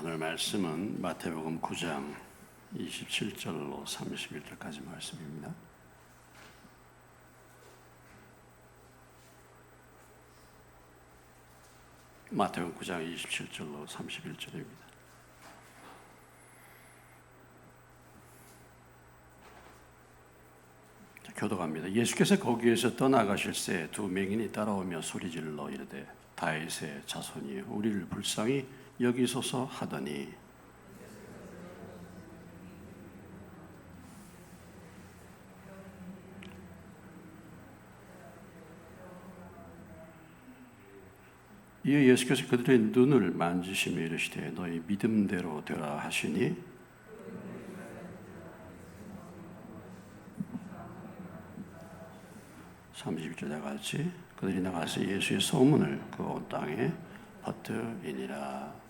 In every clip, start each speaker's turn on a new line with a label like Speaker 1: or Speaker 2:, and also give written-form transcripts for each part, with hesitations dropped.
Speaker 1: 오늘 말씀은 마태복음 9장 27절로 31절까지 말씀입니다. 마태복음 9장 27절로 31절입니다. 교독합니다. 예수께서 거기에서 떠나가실새 두 맹인이 따라오며 소리질러 이르되 다윗의 자손이 우리를 불쌍히 여기소서 하더니 이에 예수께서 그들의 눈을 만지시며 이르시되 너희 믿음대로 되라 하시니 (32절) 같이 그들이 나가서 예수의 소문을 그 온 땅에 퍼뜨리니라.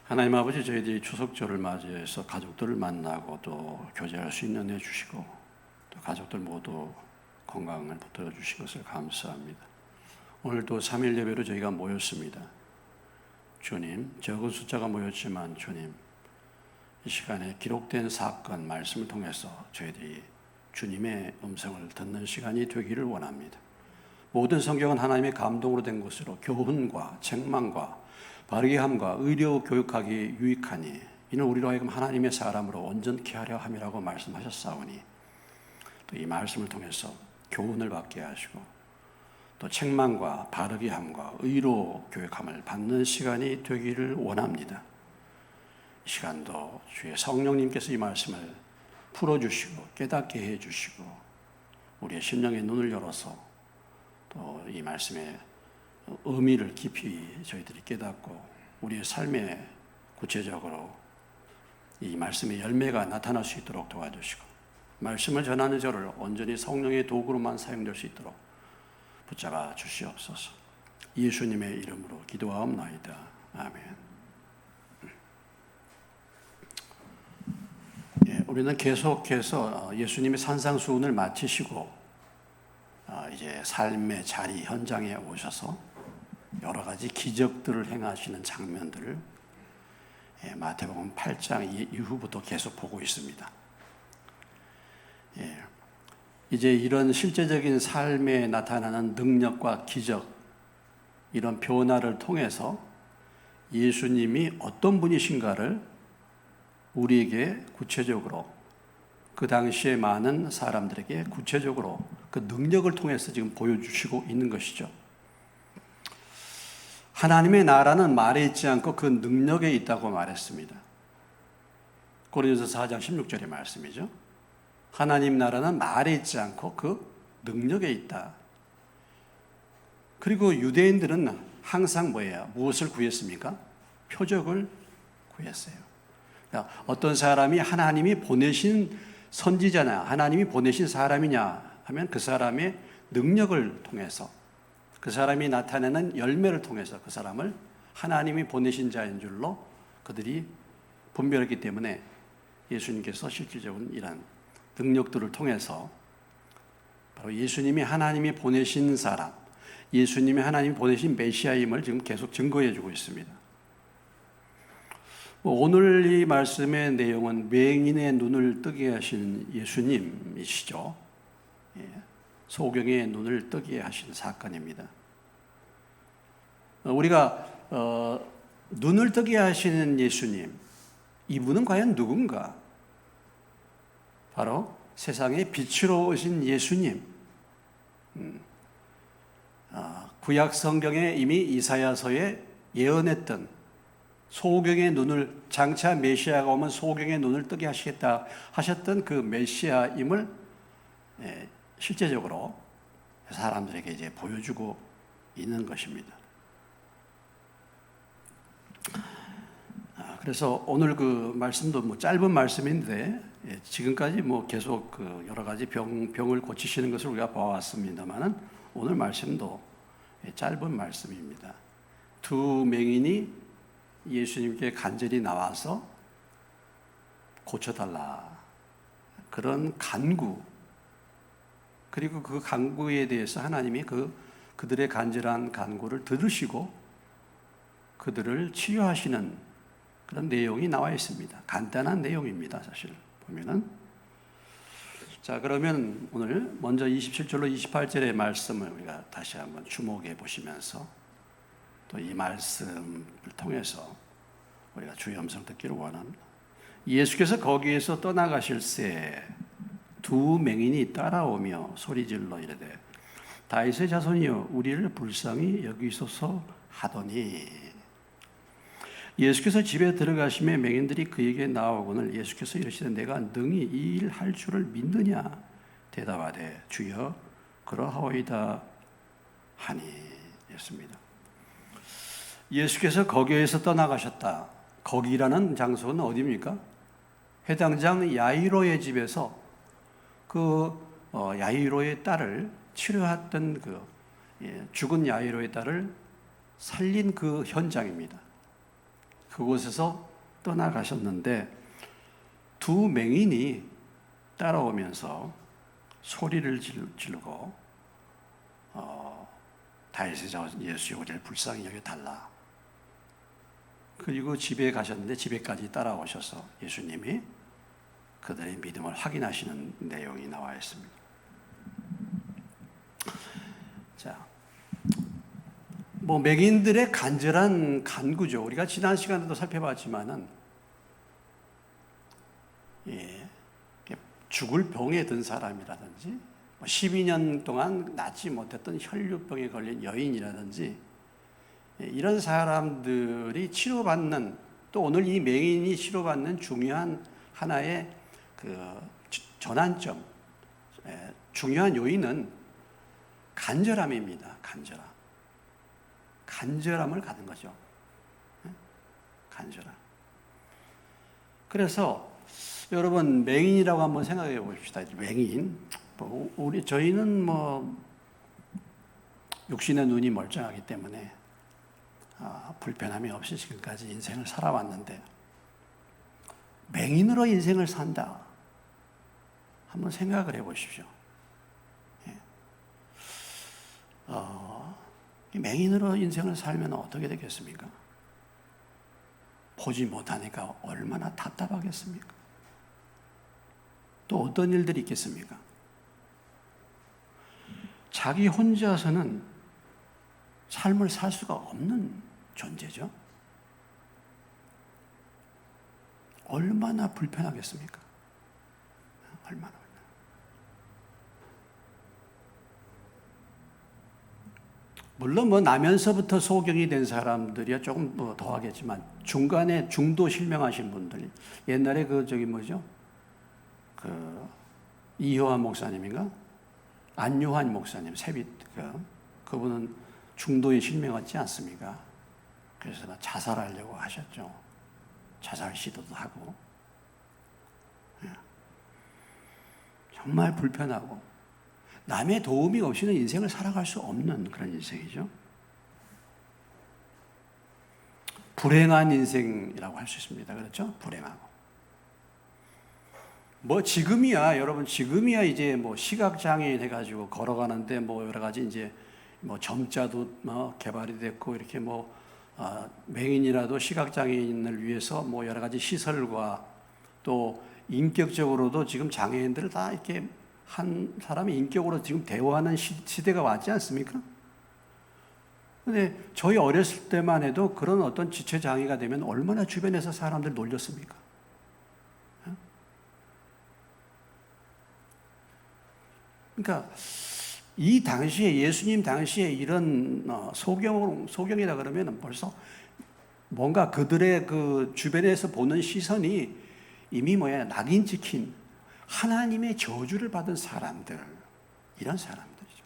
Speaker 1: 하나님 아버지, 저희들이 추석절을 맞이해서 가족들을 만나고 또 교제할 수 있는 애 주시고 또 가족들 모두 건강을 붙들어 주신 것을 감사합니다. 오늘도 3일 예배로 저희가 모였습니다. 주님, 적은 숫자가 모였지만 주님, 이 시간에 기록된 사건, 말씀을 통해서 저희들이 주님의 음성을 듣는 시간이 되기를 원합니다. 모든 성경은 하나님의 감동으로 된 것으로 교훈과 책망과 바르게 함과 의료 교육하기 유익하니 이는 우리로 하여금 하나님의 사람으로 온전케 하려 함이라고 말씀하셨사오니 또 이 말씀을 통해서 교훈을 받게 하시고 또 책망과 바르게 함과 의로 교육함을 받는 시간이 되기를 원합니다. 이 시간도 주의 성령님께서 이 말씀을 풀어주시고 깨닫게 해주시고 우리의 심령의 눈을 열어서 또 이 말씀의 의미를 깊이 저희들이 깨닫고 우리의 삶에 구체적으로 이 말씀의 열매가 나타날 수 있도록 도와주시고 말씀을 전하는 저를 온전히 성령의 도구로만 사용될 수 있도록 붙잡아 주시옵소서. 예수님의 이름으로 기도하옵나이다. 아멘. 우리는 계속해서 예수님의 산상수훈을 마치시고 이제 삶의 자리 현장에 오셔서 여러 가지 기적들을 행하시는 장면들을 마태복음 8장 이후부터 계속 보고 있습니다. 이제 이런 실제적인 삶에 나타나는 능력과 기적, 이런 변화를 통해서 예수님이 어떤 분이신가를 우리에게 구체적으로 그 당시에 많은 사람들에게 구체적으로 그 능력을 통해서 지금 보여주시고 있는 것이죠. 하나님의 나라는 말에 있지 않고 그 능력에 있다고 말했습니다. 고린도서 4장 16절의 말씀이죠. 하나님 나라는 말에 있지 않고 그 능력에 있다. 그리고 유대인들은 항상 뭐예요? 무엇을 구했습니까? 표적을 구했어요. 그러니까 어떤 사람이 하나님이 보내신 선지자냐, 하나님이 보내신 사람이냐 하면 그 사람의 능력을 통해서 그 사람이 나타내는 열매를 통해서 그 사람을 하나님이 보내신 자인 줄로 그들이 분별했기 때문에 예수님께서 실질적으로 이런 능력들을 통해서 바로 예수님이 하나님이 보내신 사람, 예수님이 하나님이 보내신 메시아임을 지금 계속 증거해 주고 있습니다. 오늘 이 말씀의 내용은 맹인의 눈을 뜨게 하신 예수님이시죠. 소경의 눈을 뜨게 하신 사건입니다. 우리가 눈을 뜨게 하시는 예수님, 이분은 과연 누군가? 바로 세상의 빛으로 오신 예수님. 구약 성경에 이미 이사야서에 예언했던 소경의 눈을, 장차 메시아가 오면 소경의 눈을 뜨게 하시겠다 하셨던 그 메시아임을 실제적으로 사람들에게 이제 보여주고 있는 것입니다. 그래서 오늘 그 말씀도 뭐 짧은 말씀인데 지금까지 뭐 계속 그 여러 가지 병을 고치시는 것을 우리가 봐왔습니다만은 오늘 말씀도 짧은 말씀입니다. 두 맹인이 예수님께 간절히 나와서 고쳐달라, 그런 간구, 그리고 그 간구에 대해서 하나님이 그들의 간절한 간구를 들으시고 그들을 치유하시는 그런 내용이 나와 있습니다. 간단한 내용입니다. 사실 보면은. 자, 그러면 오늘 먼저 27절로 28절의 말씀을 우리가 다시 한번 주목해 보시면서 또 이 말씀을 통해서 우리가 주의 음성 듣기를 원합니다. 예수께서 거기에서 떠나가실새 두 맹인이 따라오며 소리질러 이르되 다윗의 자손이여 우리를 불쌍히 여기소서 하더니, 예수께서 집에 들어가심에 맹인들이 그에게 나오거늘 예수께서 이르시되 내가 능히 이 일 할 줄을 믿느냐 대답하되 주여 그러하오이다 하니 였습니다. 예수께서 거기에서 떠나가셨다. 거기라는 장소는 어디입니까? 해당장 야이로의 집에서 야이로의 딸을 치료했던 죽은 야이로의 딸을 살린 그 현장입니다. 그곳에서 떠나가셨는데 두 맹인이 따라오면서 소리를 지르고 다윗의 자손 예수여 우리를 불쌍히 여겨달라. 그리고 집에 가셨는데 집에까지 따라오셔서 예수님이 그들의 믿음을 확인하시는 내용이 나와 있습니다. 자, 맹인들의 간절한 간구죠. 우리가 지난 시간에도 살펴봤지만은, 죽을 병에 든 사람이라든지, 12년 동안 낫지 못했던 혈류병에 걸린 여인이라든지, 이런 사람들이 치료받는, 또 오늘 이 맹인이 치료받는 중요한 하나의 전환점, 중요한 요인은 간절함입니다. 간절함을 가진 거죠. 간절함. 그래서 여러분 맹인이라고 한번 생각해 봅시다. 맹인. 저희는 육신의 눈이 멀쩡하기 때문에 불편함이 없이 지금까지 인생을 살아왔는데, 맹인으로 인생을 산다. 한번 생각을 해 보십시오. 맹인으로 인생을 살면 어떻게 되겠습니까? 보지 못하니까 얼마나 답답하겠습니까? 또 어떤 일들이 있겠습니까? 자기 혼자서는 삶을 살 수가 없는 존재죠. 얼마나 불편하겠습니까? 얼마나. 물론 나면서부터 소경이 된 사람들이야 조금 더 하겠지만, 중간에 중도 실명하신 분들, 옛날에 이효한 목사님인가? 안요한 목사님, 그분은 중도에 실명하지 않습니까? 그래서 자살하려고 하셨죠. 자살 시도도 하고. 정말 불편하고 남의 도움이 없이는 인생을 살아갈 수 없는 그런 인생이죠. 불행한 인생이라고 할 수 있습니다. 그렇죠? 불행하고. 여러분, 지금이야 이제 시각장애인 해가지고 걸어가는데 여러 가지 이제 점자도 개발이 됐고, 이렇게 맹인이라도 시각장애인을 위해서 여러 가지 시설과 또 인격적으로도 지금 장애인들을 다 이렇게 한 사람의 인격으로 지금 대화하는 시대가 왔지 않습니까? 근데 저희 어렸을 때만 해도 그런 어떤 지체장애가 되면 얼마나 주변에서 사람들 놀렸습니까? 그러니까 이 당시에, 예수님 당시에 이런 소경이다 그러면 벌써 뭔가 그들의 주변에서 보는 시선이 이미 낙인 찍힌 하나님의 저주를 받은 사람들, 이런 사람들이죠.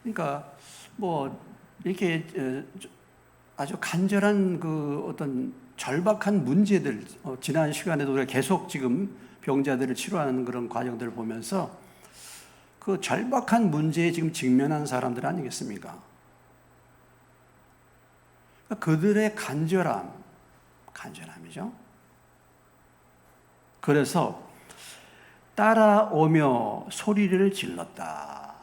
Speaker 1: 그러니까 이렇게 아주 간절한 어떤 절박한 문제들, 지난 시간에도 우리가 계속 지금 병자들을 치료하는 그런 과정들을 보면서 그 절박한 문제에 지금 직면한 사람들 아니겠습니까? 그들의 간절함이죠. 그래서 따라오며 소리를 질렀다.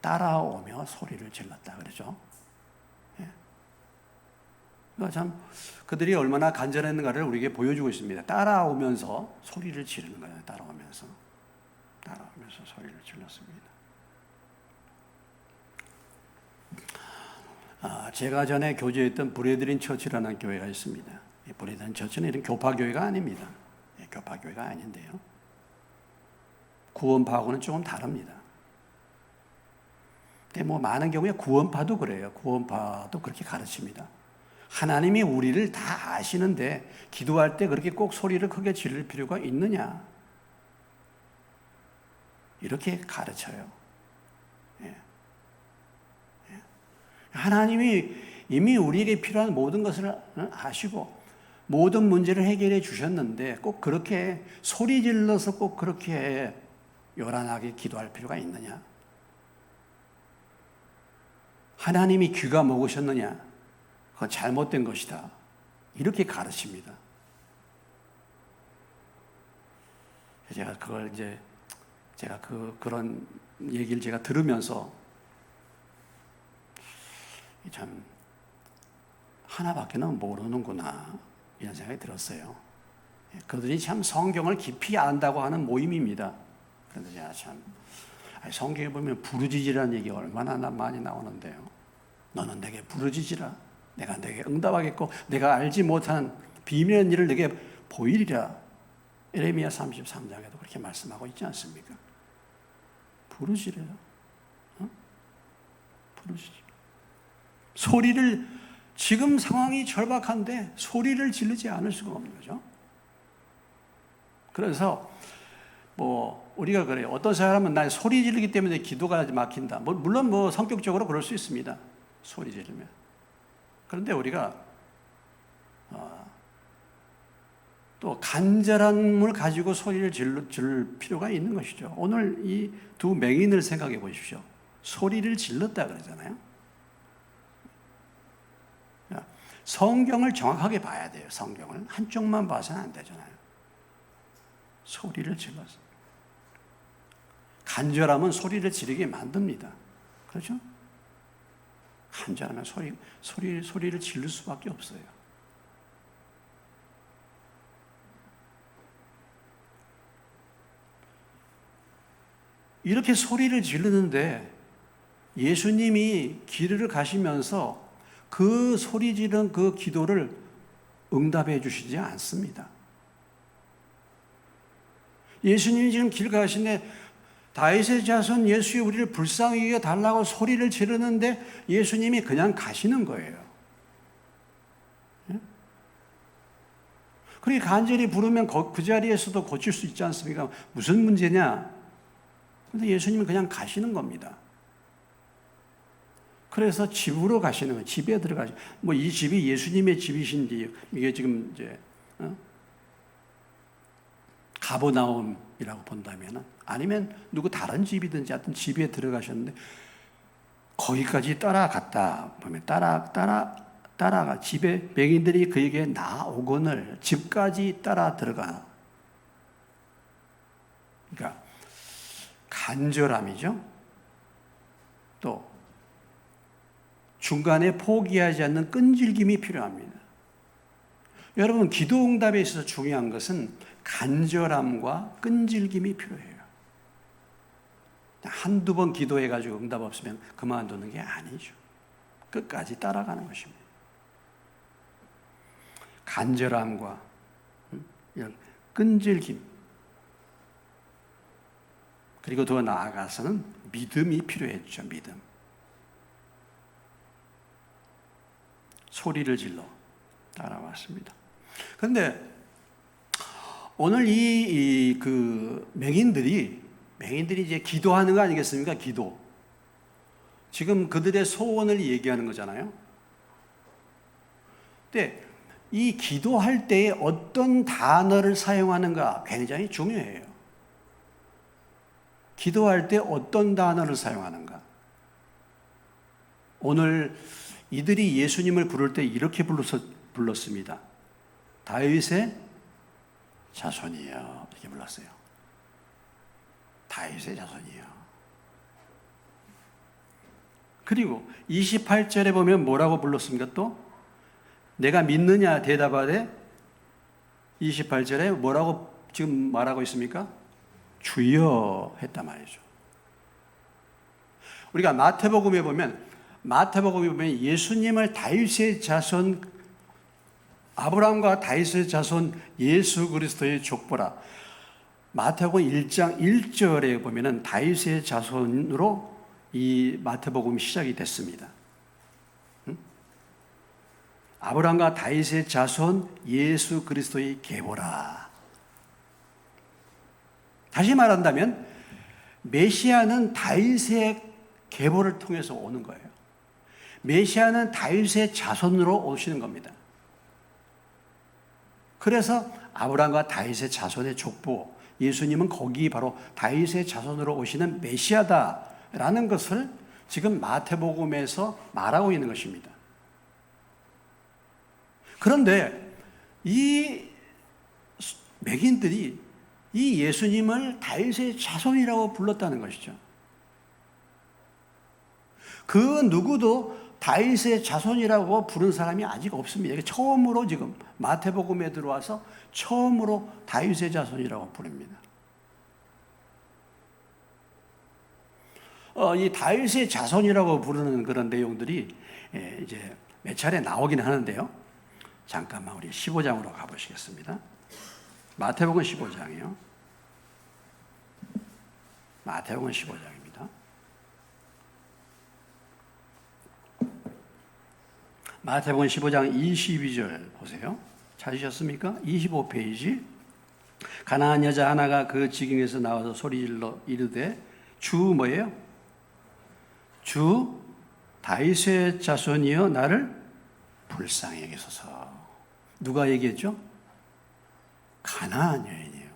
Speaker 1: 따라오며 소리를 질렀다. 그러죠. 예. 그러니까 참 그들이 얼마나 간절했는가를 우리에게 보여주고 있습니다. 따라오면서 소리를 지르는 거예요. 따라오면서 소리를 질렀습니다. 제가 전에 교제했던 브레드린 처치라는 교회가 있습니다. 브레드린 처치는 이런 교파교회가 아닙니다. 교파교회가 아닌데요. 구원파하고는 조금 다릅니다. 근데 뭐 많은 경우에 구원파도 그래요. 구원파도 그렇게 가르칩니다. 하나님이 우리를 다 아시는데 기도할 때 그렇게 꼭 소리를 크게 지를 필요가 있느냐? 이렇게 가르쳐요. 예. 예. 하나님이 이미 우리에게 필요한 모든 것을 아시고 모든 문제를 해결해 주셨는데 꼭 그렇게 소리 질러서 꼭 그렇게 요란하게 기도할 필요가 있느냐? 하나님이 귀가 먹으셨느냐? 그건 잘못된 것이다. 이렇게 가르칩니다. 제가 그걸 이제 제가 그런 얘기를 제가 들으면서 참 하나밖에는 모르는구나 이런 생각이 들었어요. 그들이 참 성경을 깊이 안다고 하는 모임입니다. 그런데 제가 참 성경에 보면 부르짖으라는 얘기가 얼마나 많이 나오는데요. 너는 내게 부르짖으라. 내가 내게 응답하겠고 내가 알지 못한 비밀한 일을 내게 보이리라. 에레미야 33장에도 그렇게 말씀하고 있지 않습니까? 부르짖으래요. 부르짖으라. 소리를 지금 상황이 절박한데 소리를 지르지 않을 수가 없는 거죠. 그래서 뭐 우리가 그래요. 어떤 사람은 난 소리 지르기 때문에 기도가 막힌다. 물론 뭐 성격적으로 그럴 수 있습니다. 소리 지르면. 그런데 우리가 또 간절함을 가지고 소리를 지를 필요가 있는 것이죠. 오늘 이 두 맹인을 생각해 보십시오. 소리를 질렀다 그러잖아요. 성경을 정확하게 봐야 돼요. 성경을 한쪽만 봐서는 안 되잖아요. 소리를 질렀어. 간절함은 소리를 지르게 만듭니다. 그렇죠? 간절하면 소리를 지를 수밖에 없어요. 이렇게 소리를 지르는데 예수님이 길을 가시면서 그 소리 지른 그 기도를 응답해 주시지 않습니다. 예수님이 지금 길 가시는데 다윗의 자손 예수여 우리를 불쌍히 여겨 달라고 소리를 지르는데 예수님이 그냥 가시는 거예요. 그렇게 간절히 부르면 그 자리에서도 고칠 수 있지 않습니까? 무슨 문제냐? 그런데 예수님은 그냥 가시는 겁니다. 그래서 집으로 가시는 거예요. 집에 들어가시는 뭐 이 집이 예수님의 집이신지 이게 지금 이제 가버나움이라고 본다면 아니면 누구 다른 집이든지 하여튼 집에 들어가셨는데 거기까지 따라갔다 보면 따라가 집에 맹인들이 그에게 나오거늘 집까지 따라 들어가. 그러니까 간절함이죠. 또 중간에 포기하지 않는 끈질김이 필요합니다. 여러분 기도 응답에 있어서 중요한 것은 간절함과 끈질김이 필요해요. 한두 번 기도해가지고 응답 없으면 그만두는 게 아니죠. 끝까지 따라가는 것입니다. 간절함과 이런 끈질김 그리고 더 나아가서는 믿음이 필요했죠. 믿음. 소리를 질러 따라왔습니다. 그런데 오늘 그 맹인들이 이제 기도하는 거 아니겠습니까? 기도. 지금 그들의 소원을 얘기하는 거잖아요. 근데 이 기도할 때에 어떤 단어를 사용하는가 굉장히 중요해요. 기도할 때 어떤 단어를 사용하는가? 오늘 이들이 예수님을 부를 때 이렇게 불렀습니다. 다윗의 자손이여 이렇게 불렀어요. 다윗의 자손이요. 그리고 28절에 보면 뭐라고 불렀습니까? 또 내가 믿느냐 대답하되 28절에 뭐라고 지금 말하고 있습니까? 주여 했단 말이죠. 우리가 마태복음에 보면 예수님을 다윗의 자손, 아브라함과 다윗의 자손 예수 그리스도의 족보라. 마태복음 1장 1절에 보면은 다윗의 자손으로 이 마태복음이 시작이 됐습니다. 아브라함과 다윗의 자손 예수 그리스도의 계보라. 다시 말한다면 메시아는 다윗의 계보를 통해서 오는 거예요. 메시아는 다윗의 자손으로 오시는 겁니다. 그래서 아브라함과 다윗의 자손의 족보, 예수님은 거기 바로 다윗의 자손으로 오시는 메시아다라는 것을 지금 마태복음에서 말하고 있는 것입니다. 그런데 이 맹인들이 이 예수님을 다윗의 자손이라고 불렀다는 것이죠. 그 누구도 다윗의 자손이라고 부른 사람이 아직 없습니다. 이게 처음으로 지금 마태복음에 들어와서 처음으로 다윗의 자손이라고 부릅니다. 이 다윗의 자손이라고 부르는 그런 내용들이 이제 몇 차례 나오긴 하는데요. 잠깐만 우리 15장으로 가보시겠습니다. 마태복음 15장이요. 마태복음 15장입니다. 마태복음 15장 22절 보세요. 찾으셨습니까? 25페이지. 가나안 여자 하나가 그 지경에서 나와서 소리질러 이르되 주 뭐예요? 주 다윗의 자손이여 나를 불쌍히 여기소서. 누가 얘기했죠? 가나안 여인이에요.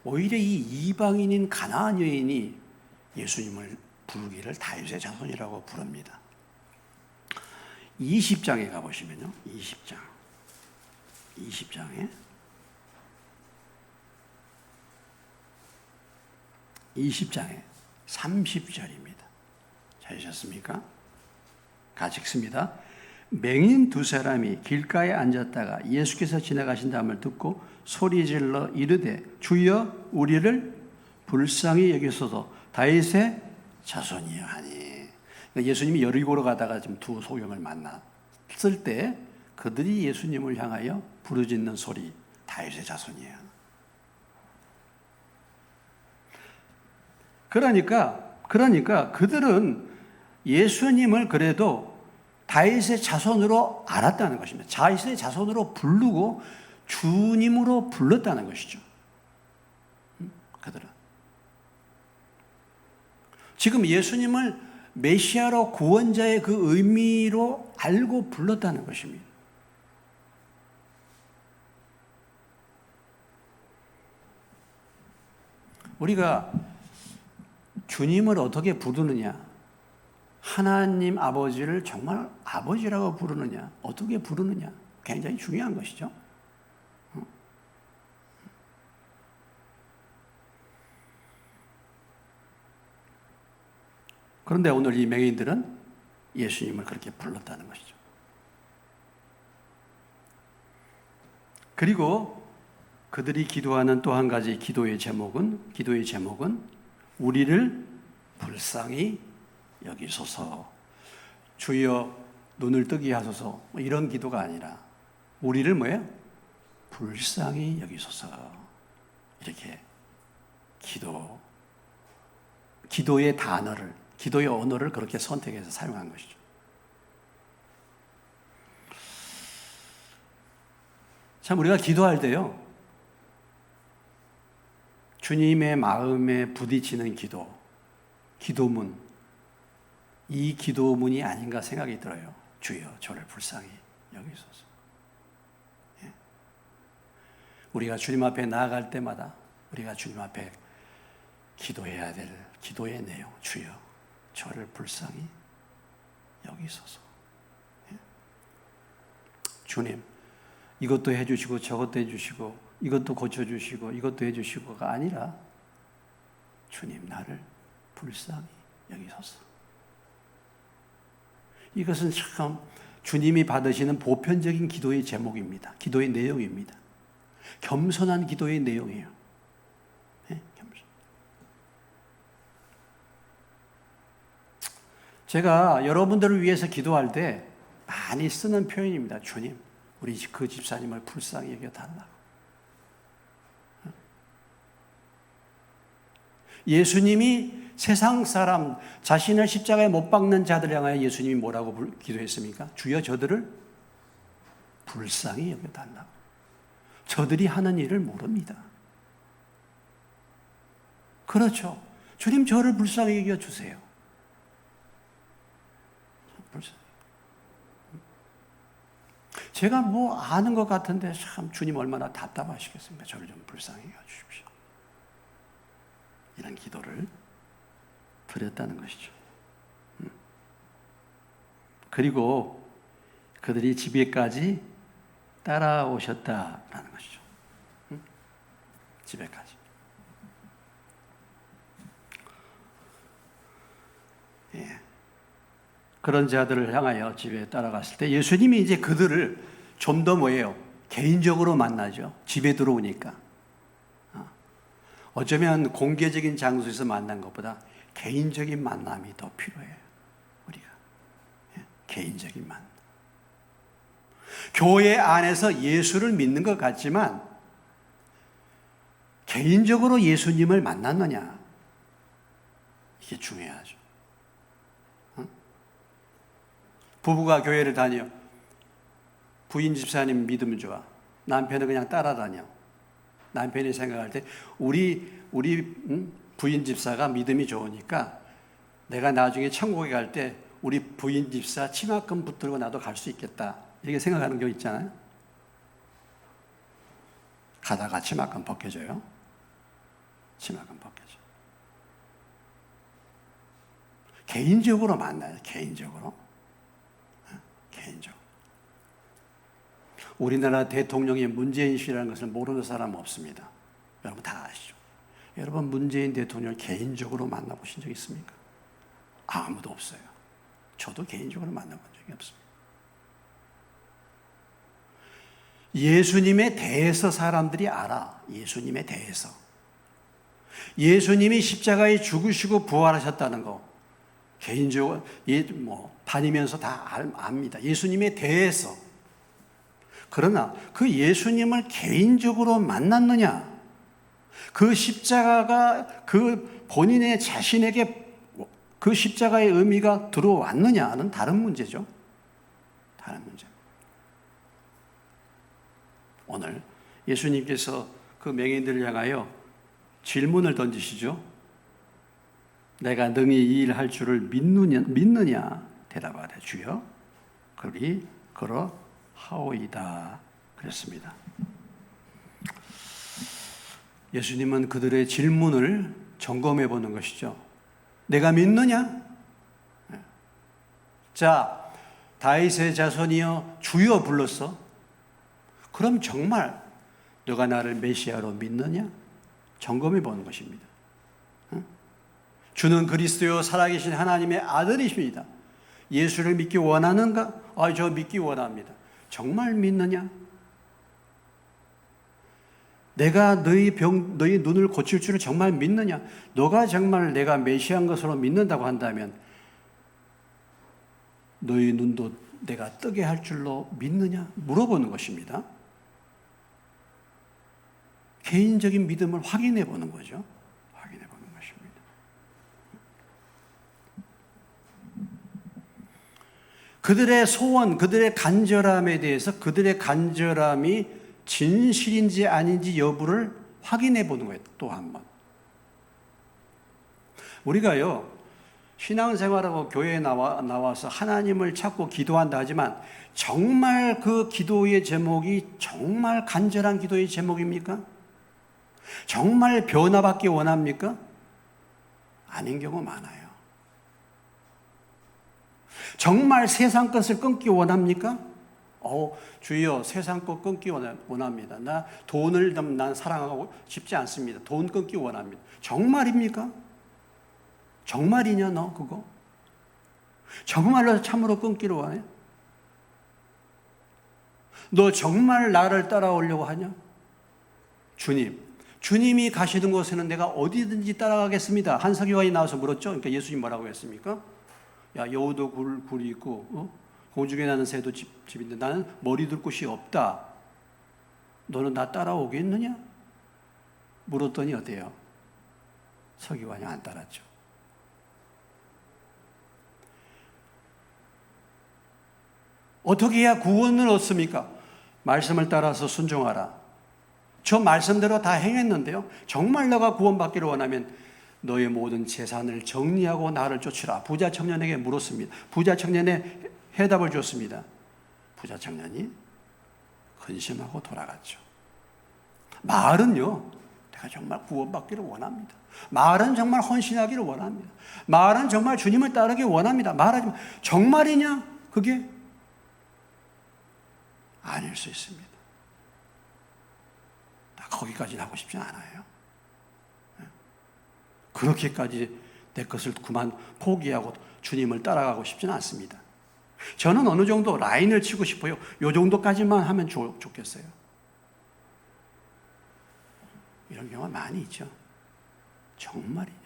Speaker 1: 오히려 이 이방인인 가나안 여인이 예수님을 부르기를 다윗의 자손이라고 부릅니다. 20장에 가보시면요. 20장에 30절입니다. 찾으셨습니까? 같이 읽습니다. 맹인 두 사람이 길가에 앉았다가 예수께서 지나가신다음을 듣고 소리질러 이르되 주여 우리를 불쌍히 여기소서 다윗의 자손이여 하니. 예수님이 여리고로 가다가 지금 두 소경을 만났을 때 그들이 예수님을 향하여 부르짖는 소리 다윗의 자손이에요. 그러니까 그들은 예수님을 그래도 다윗의 자손으로 알았다는 것입니다. 다윗의 자손으로 부르고 주님으로 불렀다는 것이죠. 그들은 지금 예수님을 메시아로 구원자의 그 의미로 알고 불렀다는 것입니다. 우리가 주님을 어떻게 부르느냐, 하나님 아버지를 정말 아버지라고 부르느냐, 어떻게 부르느냐, 굉장히 중요한 것이죠. 그런데 오늘 이 맹인들은 예수님을 그렇게 불렀다는 것이죠. 그리고 그들이 기도하는 또 한 가지 기도의 제목은 우리를 불쌍히 여기소서. 주여 눈을 뜨게 하소서. 이런 기도가 아니라 우리를 뭐예요? 불쌍히 여기소서. 이렇게 기도의 단어를, 기도의 언어를 그렇게 선택해서 사용한 것이죠. 참 우리가 기도할 때요, 주님의 마음에 부딪히는 기도문, 이 기도문이 아닌가 생각이 들어요. 주여 저를 불쌍히 여기소서. 예. 우리가 주님 앞에 나아갈 때마다 우리가 주님 앞에 기도해야 될 기도의 내용, 주여 저를 불쌍히 여기소서. 예. 주님 이것도 해주시고 저것도 해주시고 이것도 고쳐주시고 이것도 해주시고가 아니라 주님 나를 불쌍히 여기소서. 이것은 참 주님이 받으시는 보편적인 기도의 제목입니다. 기도의 내용입니다. 겸손한 기도의 내용이에요. 네? 겸손. 제가 여러분들을 위해서 기도할 때 많이 쓰는 표현입니다. 주님, 우리 그 집사님을 불쌍히 여겨달라고. 예수님이 세상 사람, 자신을 십자가에 못 박는 자들 향하여 예수님이 뭐라고 기도했습니까? 주여 저들을 불쌍히 여겨달라고. 저들이 하는 일을 모릅니다. 그렇죠. 주님 저를 불쌍히 여겨주세요. 제가 뭐 아는 것 같은데 참 주님 얼마나 답답하시겠습니까? 저를 좀 불쌍히 여겨주십시오. 이런 기도를 드렸다는 것이죠. 그리고 그들이 집에까지 따라오셨다라는 것이죠. 집에까지. 예. 그런 자들을 향하여 집에 따라갔을 때 예수님이 이제 그들을 좀 더 뭐예요? 개인적으로 만나죠. 집에 들어오니까. 어쩌면 공개적인 장소에서 만난 것보다 개인적인 만남이 더 필요해요. 우리가. 예? 개인적인 만남. 교회 안에서 예수를 믿는 것 같지만 개인적으로 예수님을 만났느냐? 이게 중요하죠. 부부가 교회를 다녀. 부인 집사님 믿으면 좋아. 남편은 그냥 따라다녀. 남편이 생각할 때 우리 부인 집사가 믿음이 좋으니까 내가 나중에 천국에 갈 때 우리 부인 집사 치마금 붙들고 나도 갈 수 있겠다. 이렇게 생각하는 경우 있잖아요. 가다가 치마금 벗겨져요. 치마금 벗겨져. 개인적으로 만나요. 개인적으로. 개인적으로. 우리나라 대통령이 문재인 씨라는 것을 모르는 사람은 없습니다. 여러분 다 아시죠? 여러분 문재인 대통령을 개인적으로 만나보신 적 있습니까? 아무도 없어요. 저도 개인적으로 만나본 적이 없습니다. 예수님에 대해서 사람들이 알아. 예수님에 대해서. 예수님이 십자가에 죽으시고 부활하셨다는 거 개인적으로 다니면서 다 압니다. 예수님에 대해서. 그러나 그 예수님을 개인적으로 만났느냐? 그 십자가가 그 본인의 자신에게 그 십자가의 의미가 들어왔느냐는 다른 문제죠. 다른 문제. 오늘 예수님께서 그 맹인들을 향하여 질문을 던지시죠. 내가 능히 이 일을 할 줄을 믿느냐? 대답하되 주여 그리 그러하오이다 그랬습니다. 예수님은 그들의 질문을 점검해 보는 것이죠. 내가 믿느냐? 자, 다윗의 자손이여 주여 불렀어. 그럼 정말 너가 나를 메시아로 믿느냐? 점검해 보는 것입니다. 주는 그리스도요 살아계신 하나님의 아들이십니다. 예수를 믿기 원하는가? 저 믿기 원합니다. 정말 믿느냐? 내가 너희 눈을 고칠 줄을 정말 믿느냐? 너가 정말 내가 메시아인 것으로 믿는다고 한다면 너희 눈도 내가 뜨게 할 줄로 믿느냐? 물어보는 것입니다. 개인적인 믿음을 확인해 보는 거죠. 확인해 보는 것입니다. 그들의 소원, 그들의 간절함에 대해서 그들의 간절함이 진실인지 아닌지 여부를 확인해 보는 거예요. 또 한 번. 우리가요, 신앙생활하고 교회에 나와서 하나님을 찾고 기도한다 하지만 정말 그 기도의 제목이 정말 간절한 기도의 제목입니까? 정말 변화받기 원합니까? 아닌 경우 많아요. 정말 세상 것을 끊기 원합니까? 주여 세상 것 끊기 원합니다. 나 돈을 난 사랑하고 싶지 않습니다. 돈 끊기 원합니다. 정말입니까? 정말이냐 너 그거? 정말로 참으로 끊기를 원해? 너 정말 나를 따라오려고 하냐? 주님이 가시던 곳에는 내가 어디든지 따라가겠습니다. 한 서기관이 나와서 물었죠. 그러니까 예수님 뭐라고 했습니까? 야, 여우도 굴이 있고 공중에 나는 새도 집인데 나는 머리 둘 곳이 없다. 너는 나 따라오겠느냐? 물었더니 어때요? 서기관이 안 따랐죠. 어떻게 해야 구원을 얻습니까? 말씀을 따라서 순종하라. 저 말씀대로 다 행했는데요. 정말 너가 구원받기를 원하면 너의 모든 재산을 정리하고 나를 쫓으라. 부자 청년에게 물었습니다. 부자 청년의 해답을 줬습니다. 부자 청년이 근심하고 돌아갔죠. 말은요, 내가 정말 구원받기를 원합니다. 말은 정말 헌신하기를 원합니다. 말은 정말 주님을 따르기 원합니다. 말하지만 정말이냐? 그게 아닐 수 있습니다. 나 거기까지는 하고 싶지 않아요. 그렇게까지 내 것을 그만 포기하고 주님을 따라가고 싶지는 않습니다. 저는 어느 정도 라인을 치고 싶어요. 요 정도까지만 하면 좋겠어요. 이런 경우가 많이 있죠. 정말이냐?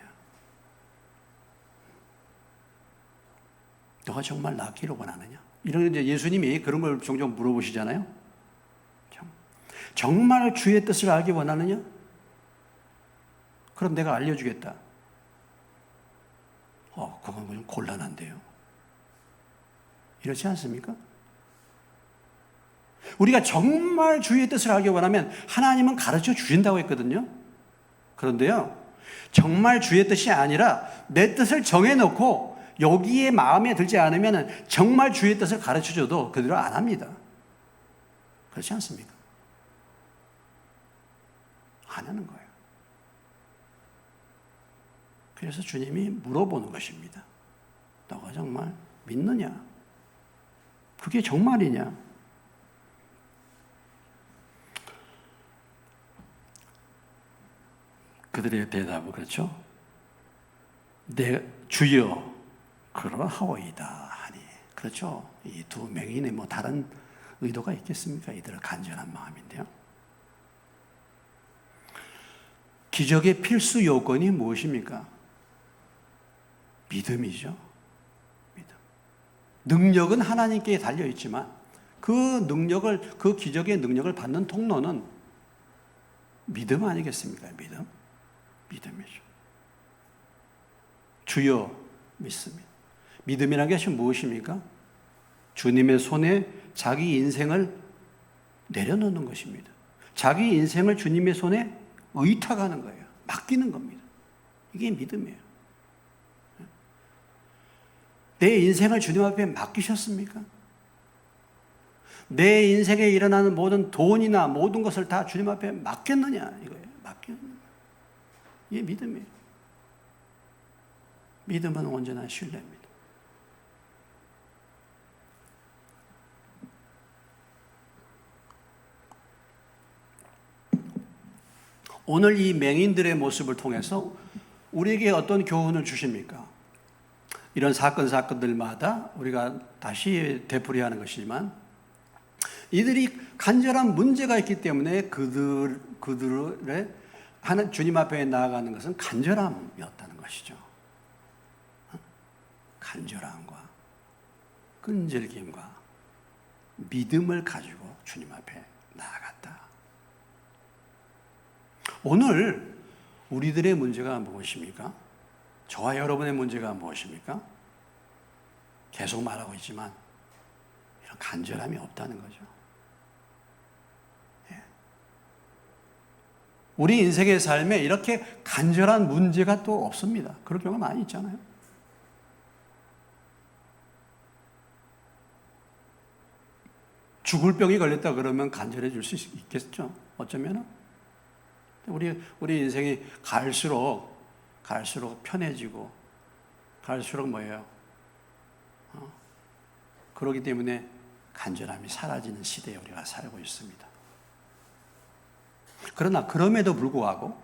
Speaker 1: 너가 정말 낫기를 원하느냐? 이런 이제 예수님이 그런 걸 종종 물어보시잖아요. 정말 주의 뜻을 알기 원하느냐? 그럼 내가 알려주겠다. 그건 좀 곤란한데요. 이렇지 않습니까? 우리가 정말 주의 뜻을 알기 원하면 하나님은 가르쳐 주신다고 했거든요. 그런데요, 정말 주의 뜻이 아니라 내 뜻을 정해놓고 여기에 마음에 들지 않으면 정말 주의 뜻을 가르쳐줘도 그대로 안 합니다. 그렇지 않습니까? 안 하는 거예요. 그래서 주님이 물어보는 것입니다. 너가 정말 믿느냐? 그게 정말이냐? 그들의 대답은 그렇죠. 내 주여 그러하오이다 하니. 그렇죠. 이 두 맹인의 다른 의도가 있겠습니까? 이들의 간절한 마음인데요. 기적의 필수 요건이 무엇입니까? 믿음이죠. 믿음. 능력은 하나님께 달려 있지만 그 기적의 능력을 받는 통로는 믿음 아니겠습니까? 믿음이죠. 주여 믿습니다. 믿음이라는 것이 무엇입니까? 주님의 손에 자기 인생을 내려놓는 것입니다. 자기 인생을 주님의 손에 의탁하는 거예요. 맡기는 겁니다. 이게 믿음이에요. 내 인생을 주님 앞에 맡기셨습니까? 내 인생에 일어나는 모든 돈이나 모든 것을 다 주님 앞에 맡겼느냐 이거예요. 맡겼느냐. 이게 믿음이에요. 믿음은 언제나 신뢰입니다. 오늘 이 맹인들의 모습을 통해서 우리에게 어떤 교훈을 주십니까? 이런 사건들마다 우리가 다시 되풀이하는 것이지만 이들이 간절한 문제가 있기 때문에 그들의 주님 앞에 나아가는 것은 간절함이었다는 것이죠. 간절함과 끈질김과 믿음을 가지고 주님 앞에 나아갔다. 오늘 우리들의 문제가 무엇입니까? 저와 여러분의 문제가 무엇입니까? 계속 말하고 있지만 이런 간절함이 없다는 거죠. 우리 인생의 삶에 이렇게 간절한 문제가 또 없습니다. 그런 경우가 많이 있잖아요. 죽을 병이 걸렸다 그러면 간절해질 수 있겠죠. 어쩌면 우리 인생이 갈수록 편해지고 갈수록 뭐예요? 그러기 때문에 간절함이 사라지는 시대에 우리가 살고 있습니다. 그러나 그럼에도 불구하고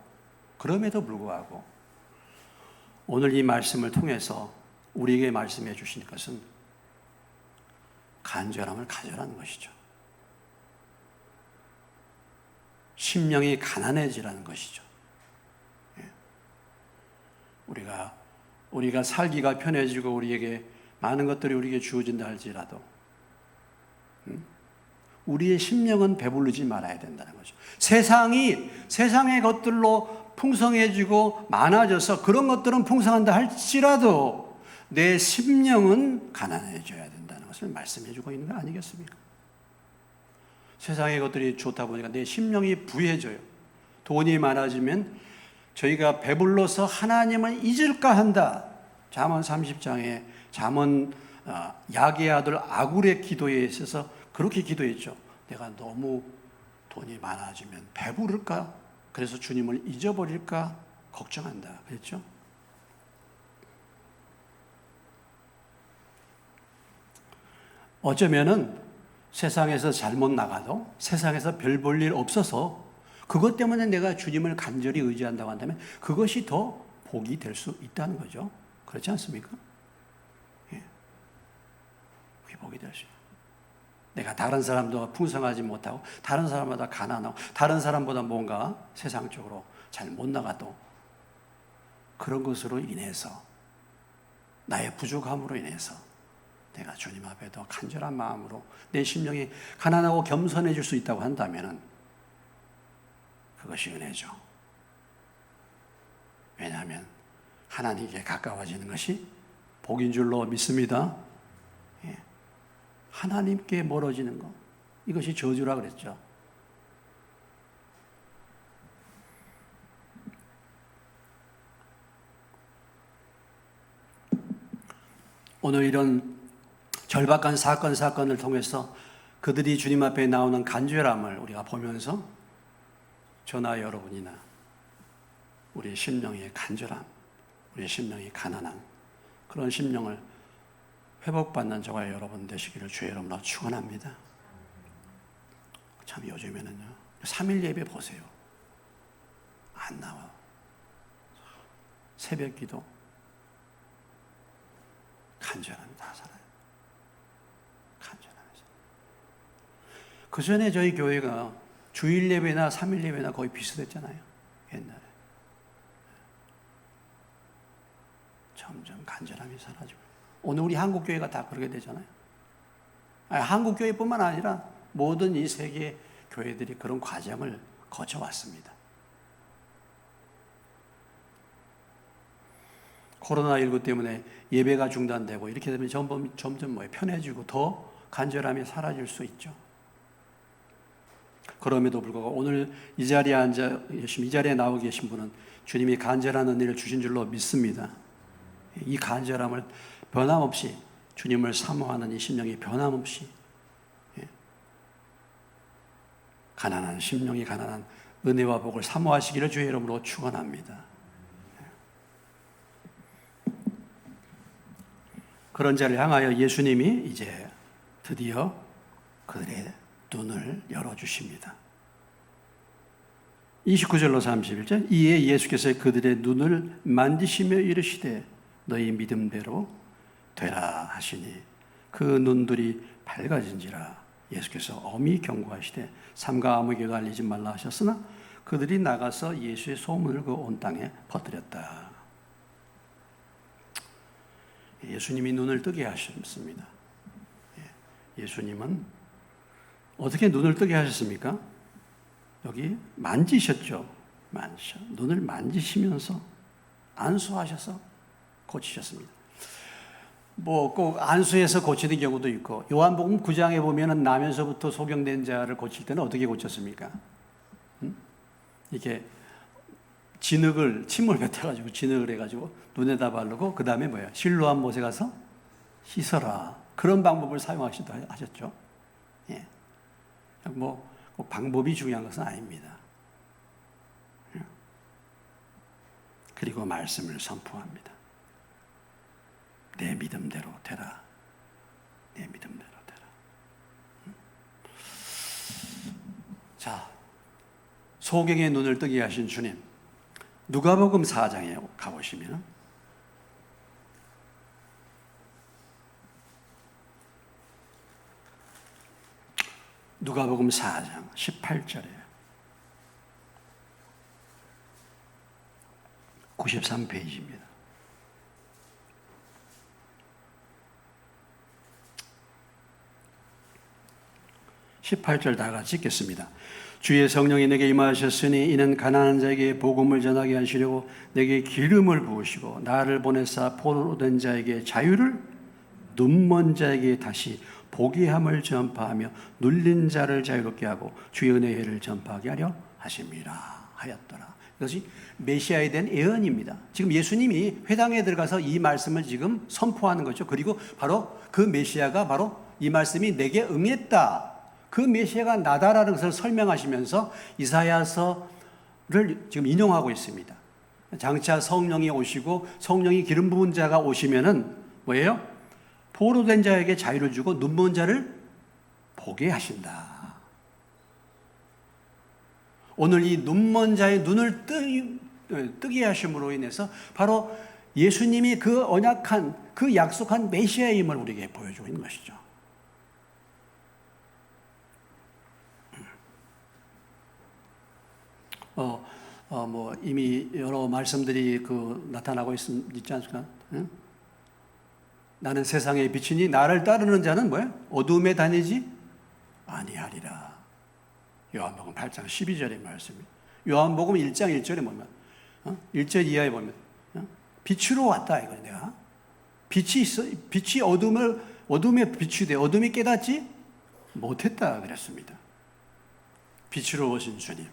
Speaker 1: 오늘 이 말씀을 통해서 우리에게 말씀해 주신 것은 간절함을 가져라는 것이죠. 심령이 가난해지라는 것이죠. 우리가 살기가 편해지고 우리에게 많은 것들이 우리에게 주어진다 할지라도 우리의 심령은 배부르지 말아야 된다는 거죠. 세상의 것들로 풍성해지고 많아져서 그런 것들은 풍성한다 할지라도 내 심령은 가난해져야 된다는 것을 말씀해 주고 있는 거 아니겠습니까? 세상의 것들이 좋다 보니까 내 심령이 부해져요. 돈이 많아지면 저희가 배불러서 하나님을 잊을까 한다. 잠언 30장에 야게의 아들 아굴의 기도에 있어서 그렇게 기도했죠. 내가 너무 돈이 많아지면 배부를까? 그래서 주님을 잊어버릴까? 걱정한다. 그랬죠? 어쩌면은 세상에서 잘못 나가도 세상에서 별 볼 일 없어서 그것 때문에 내가 주님을 간절히 의지한다고 한다면 그것이 더 복이 될 수 있다는 거죠. 그렇지 않습니까? 예. 그게 복이 될 수 있어요. 내가 다른 사람도 풍성하지 못하고 다른 사람보다 가난하고 다른 사람보다 뭔가 세상적으로 잘 못 나가도 그런 것으로 인해서 나의 부족함으로 인해서 내가 주님 앞에 더 간절한 마음으로 내 심령이 가난하고 겸손해질 수 있다고 한다면 그것이 은혜죠. 왜냐하면 하나님께 가까워지는 것이 복인 줄로 믿습니다. 예. 하나님께 멀어지는 것, 이것이 저주라 그랬죠. 오늘 이런 절박한 사건을 통해서 그들이 주님 앞에 나오는 간절함을 우리가 보면서 저나 여러분이나 우리의 심령의 간절함, 우리의 심령이 가난한 그런 심령을 회복받는 저와 여러분 되시기를 주의 이름으로 축원합니다. 참 요즘에는요 3일 예배 보세요. 안 나와. 새벽 기도 간절함이 다 살아요. 간절함에서. 그 전에 저희 교회가 주일 예배나 3일 예배나 거의 비슷했잖아요. 옛날에. 점점 간절함이 사라지고. 오늘 우리 한국교회가 다 그렇게 되잖아요. 한국교회뿐만 아니라 모든 이 세계 교회들이 그런 과정을 거쳐왔습니다. 코로나19 때문에 예배가 중단되고 이렇게 되면 점점 편해지고 더 간절함이 사라질 수 있죠. 그럼에도 불구하고 오늘 이 자리에 나와 계신 분은 주님이 간절한 은혜를 주신 줄로 믿습니다. 이 간절함을 변함없이 주님을 사모하는 이 심령이 변함없이 가난한 심령이 가난한 은혜와 복을 사모하시기를 주의 이름으로 축원합니다. 그런 자를 향하여 예수님이 이제 드디어 그들의 눈을 열어주십니다. 29절로 31절 이에 예수께서 그들의 눈을 만지시며 이르시되 너희 믿음대로 되라 하시니 그 눈들이 밝아진지라. 예수께서 엄히 경고하시되 삼가 아무에게도 알리지 말라 하셨으나 그들이 나가서 예수의 소문을 그 온 땅에 퍼뜨렸다. 예수님이 눈을 뜨게 하셨습니다. 예수님은 어떻게 눈을 뜨게 하셨습니까? 여기 만지셨죠. 눈을 만지시면서 안수하셔서 고치셨습니다. 꼭 안수해서 고치는 경우도 있고 요한복음 9장에 보면은 나면서부터 소경된 자를 고칠 때는 어떻게 고쳤습니까? 이렇게 침을 뱉어가지고 진흙을 해가지고 눈에다 바르고 그 다음에 실로암 못에 가서 씻어라. 그런 방법을 사용하시다 하셨죠. 예. 꼭 방법이 중요한 것은 아닙니다. 그리고 말씀을 선포합니다. 내 믿음대로 되라. 내 믿음대로 되라. 자, 소경의 눈을 뜨게 하신 주님, 누가복음 4장에 가보시면 누가복음 4장 18절에 93페이지입니다. (18절) 다 같이 읽겠습니다. 주의 성령이 내게 임하셨으니 이는 가난한 자에게 복음을 전하게 하시려고 내게 기름을 부으시고 나를 보내사 포로된 자에게 자유를, 눈먼 자에게 다시 보게 함을 전파하며 눌린 자를 자유롭게 하고 주의 은혜의 해를 전파하게 하려 하심이라 하였더라. 이것이 메시아에 대한 예언입니다. 지금 예수님이 회당에 들어가서 이 말씀을 지금 선포하는 거죠. 그리고 바로 그 메시아가 바로 이 말씀이 내게 응했다, 그 메시아가 나다라는 것을 설명하시면서 이사야서를 지금 인용하고 있습니다. 장차 성령이 오시고 성령이 기름 부은 자가 오시면은 뭐예요? 포로된 자에게 자유를 주고 눈먼 자를 보게 하신다. 오늘 이 눈먼 자의 눈을 뜨게 하심으로 인해서 바로 예수님이 그 언약한, 그 약속한 메시아임을 우리에게 보여주고 있는 것이죠. 뭐 이미 여러 말씀들이 나타나고 있지 않습니까? 응? 나는 세상의 빛이니 나를 따르는 자는 뭐야? 어두움에 다니지 아니하리라. 요한복음 8장 12절의 말씀입니다. 요한복음 1장 1절에 보면 1절 이하에 보면 빛으로 왔다 이거예요. 내가 빛이 어둠에 빛이 돼 어둠이 깨닫지 못했다 그랬습니다. 빛으로 오신 주님,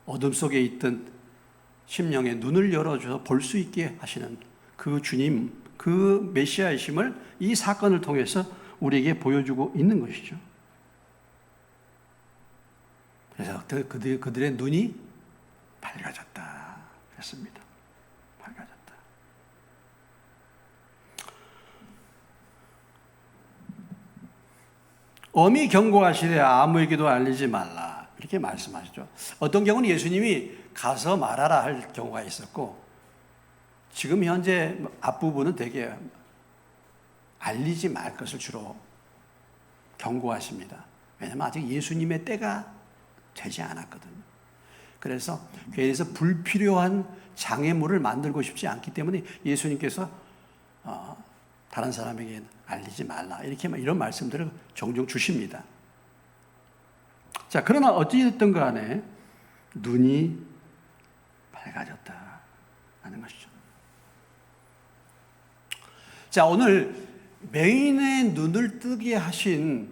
Speaker 1: 어둠 속에 있던 심령의 눈을 열어줘서 볼 수 있게 하시는 그 주님, 그 메시아이심을 이 사건을 통해서 우리에게 보여주고 있는 것이죠. 그래서 그들의 눈이 밝아졌다 그랬습니다. 밝아졌다. 엄히 경고하시되 아무에게도 알리지 말라 이렇게 말씀하시죠. 어떤 경우는 예수님이 가서 말하라 할 경우가 있었고, 지금 현재 앞부분은 되게 알리지 말 것을 주로 경고하십니다. 왜냐하면 아직 예수님의 때가 되지 않았거든요. 그래서 교회에서 불필요한 장애물을 만들고 싶지 않기 때문에 예수님께서 다른 사람에게 알리지 말라 이런 말씀들을 종종 주십니다. 자, 그러나 어찌됐든 간에 눈이 밝아졌다 하는 것이죠. 자, 오늘 맹인의 눈을 뜨게 하신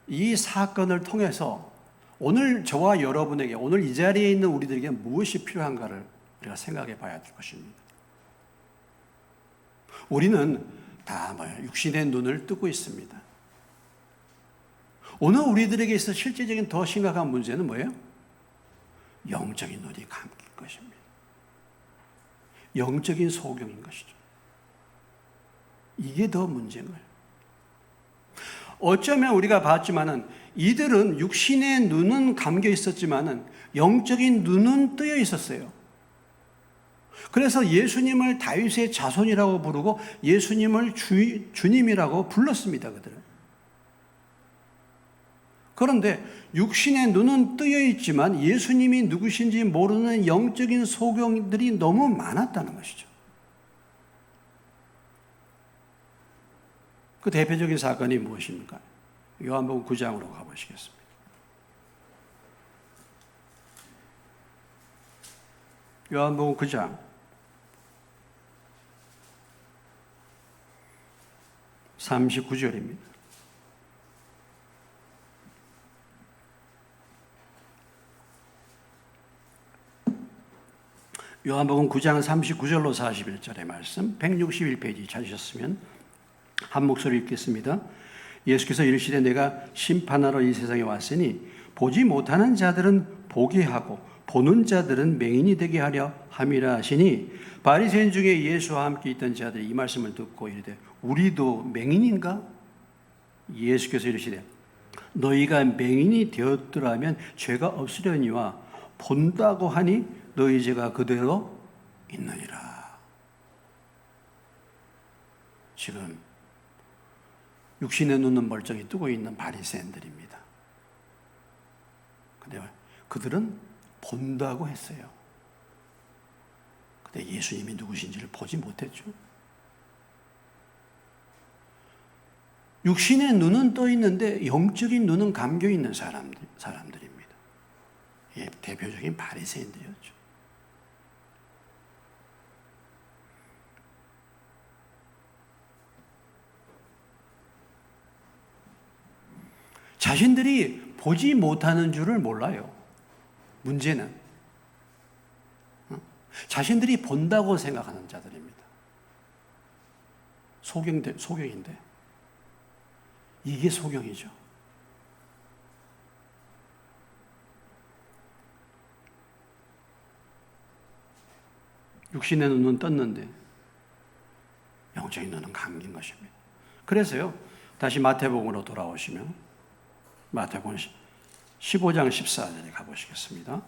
Speaker 1: 이 사건을 통해서 오늘 저와 여러분에게, 오늘 이 자리에 있는 우리들에게 무엇이 필요한가를 우리가 생각해 봐야 될 것입니다. 우리는 다 육신의 눈을 뜨고 있습니다. 오늘 우리들에게 있어 실제적인 더 심각한 문제는 뭐예요? 영적인 눈이 감길 것입니다. 영적인 소경인 것이죠. 이게 더 문제인 거예요. 어쩌면 우리가 봤지만은 이들은 육신의 눈은 감겨 있었지만은 영적인 눈은 뜨여 있었어요. 그래서 예수님을 다윗의 자손이라고 부르고 예수님을 주님이라고 불렀습니다. 그들은. 그런데 육신의 눈은 뜨여 있지만 예수님이 누구신지 모르는 영적인 소경들이 너무 많았다는 것이죠. 그 대표적인 사건이 무엇입니까? 요한복음 9장으로 가보시겠습니다. 요한복음 9장 39절입니다. 요한복음 9장 39절로 41절의 말씀, 161페이지 찾으셨으면 한 목소리 읽겠습니다. 예수께서 이르시되 내가 심판하러 이 세상에 왔으니 보지 못하는 자들은 보게 하고 보는 자들은 맹인이 되게 하려 함이라 하시니, 바리새인 중에 예수와 함께 있던 자들이 이 말씀을 듣고 이르되 우리도 맹인인가? 예수께서 이르시되 너희가 맹인이 되었더라면 죄가 없으려니와 본다고 하니 너희 죄가 그대로 있느니라. 지금 육신의 눈은 멀쩡히 뜨고 있는 바리새인들입니다. 근데 그들은 본다고 했어요. 근데 예수님이 누구신지를 보지 못했죠. 육신의 눈은 떠 있는데 영적인 눈은 감겨 있는 사람들입니다. 예, 대표적인 바리새인들이었죠. 자신들이 보지 못하는 줄을 몰라요. 문제는 자신들이 본다고 생각하는 자들입니다. 소경인데 이게 소경이죠. 육신의 눈은 떴는데 영적인 눈은 감긴 것입니다. 그래서요, 다시 마태복음으로 돌아오시면 마태복음 15장 14절에 가보시겠습니다.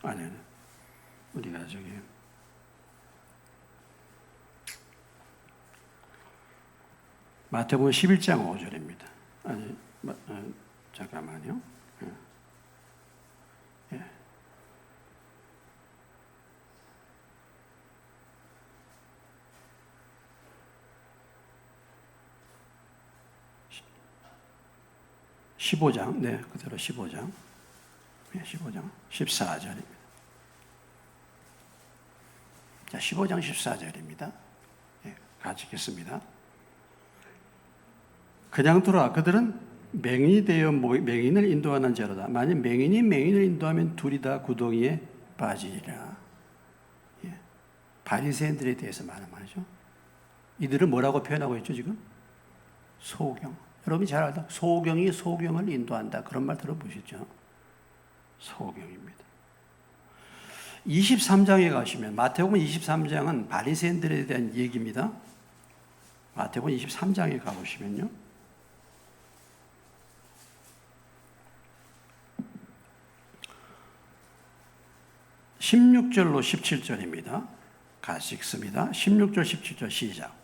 Speaker 1: 아니, 우리가 저기 마태복음 11장 5절입니다. 아니, 잠깐만요. 예. 15장, 네, 그대로 15장. 네, 15장 14절입니다. 자, 15장 14절입니다. 네, 같이 읽겠습니다. 그냥 들어와 그들은 맹인이 되어 맹인을 인도하는 자로다. 만약 맹인이 맹인을 인도하면 둘이 다 구덩이에 빠지리라. 예. 바리새인들에 대해서 말한 말이죠. 이들은 뭐라고 표현하고 있죠 지금? 소경. 여러분이 잘 알다. 소경이 소경을 인도한다. 그런 말 들어보셨죠? 소경입니다. 23장에 가시면 마태복음 23장은 바리새인들에 대한 얘기입니다. 마태복음 23장에 가보시면요. 16절로 17절입니다. 같이 읽습니다. 16절 17절 시작.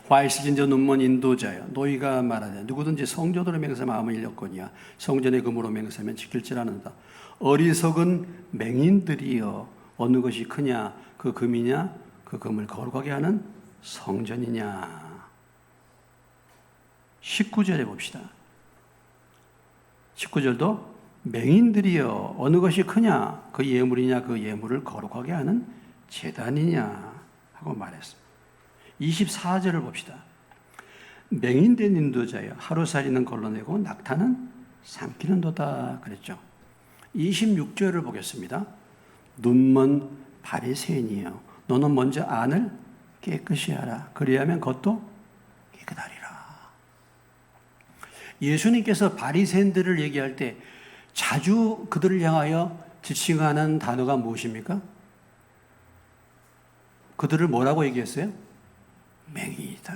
Speaker 1: 화 있으신 저 눈먼 인도자여 너희가 말하되 누구든지 성전으로 맹세 마음을 잃렸거니와 성전의 금으로 맹세하면 지킬줄 아는다. 어리석은 맹인들이여 어느 것이 크냐 그 금이냐 그 금을 거룩하게 하는 성전이냐. 19절에 봅시다. 19절도 맹인들이여 어느 것이 크냐 그 예물이냐 그 예물을 거룩하게 하는 제단이냐 하고 말했습니다. 24절을 봅시다. 맹인된 인도자여 하루살이는 걸러내고 낙타는 삼키는도다 그랬죠. 26절을 보겠습니다. 눈먼 바리새인이여 너는 먼저 안을 깨끗이 하라. 그리하면 겉도 깨끗하리라. 예수님께서 바리새인들을 얘기할 때 자주 그들을 향하여 지칭하는 단어가 무엇입니까? 그들을 뭐라고 얘기했어요? 맹인이다.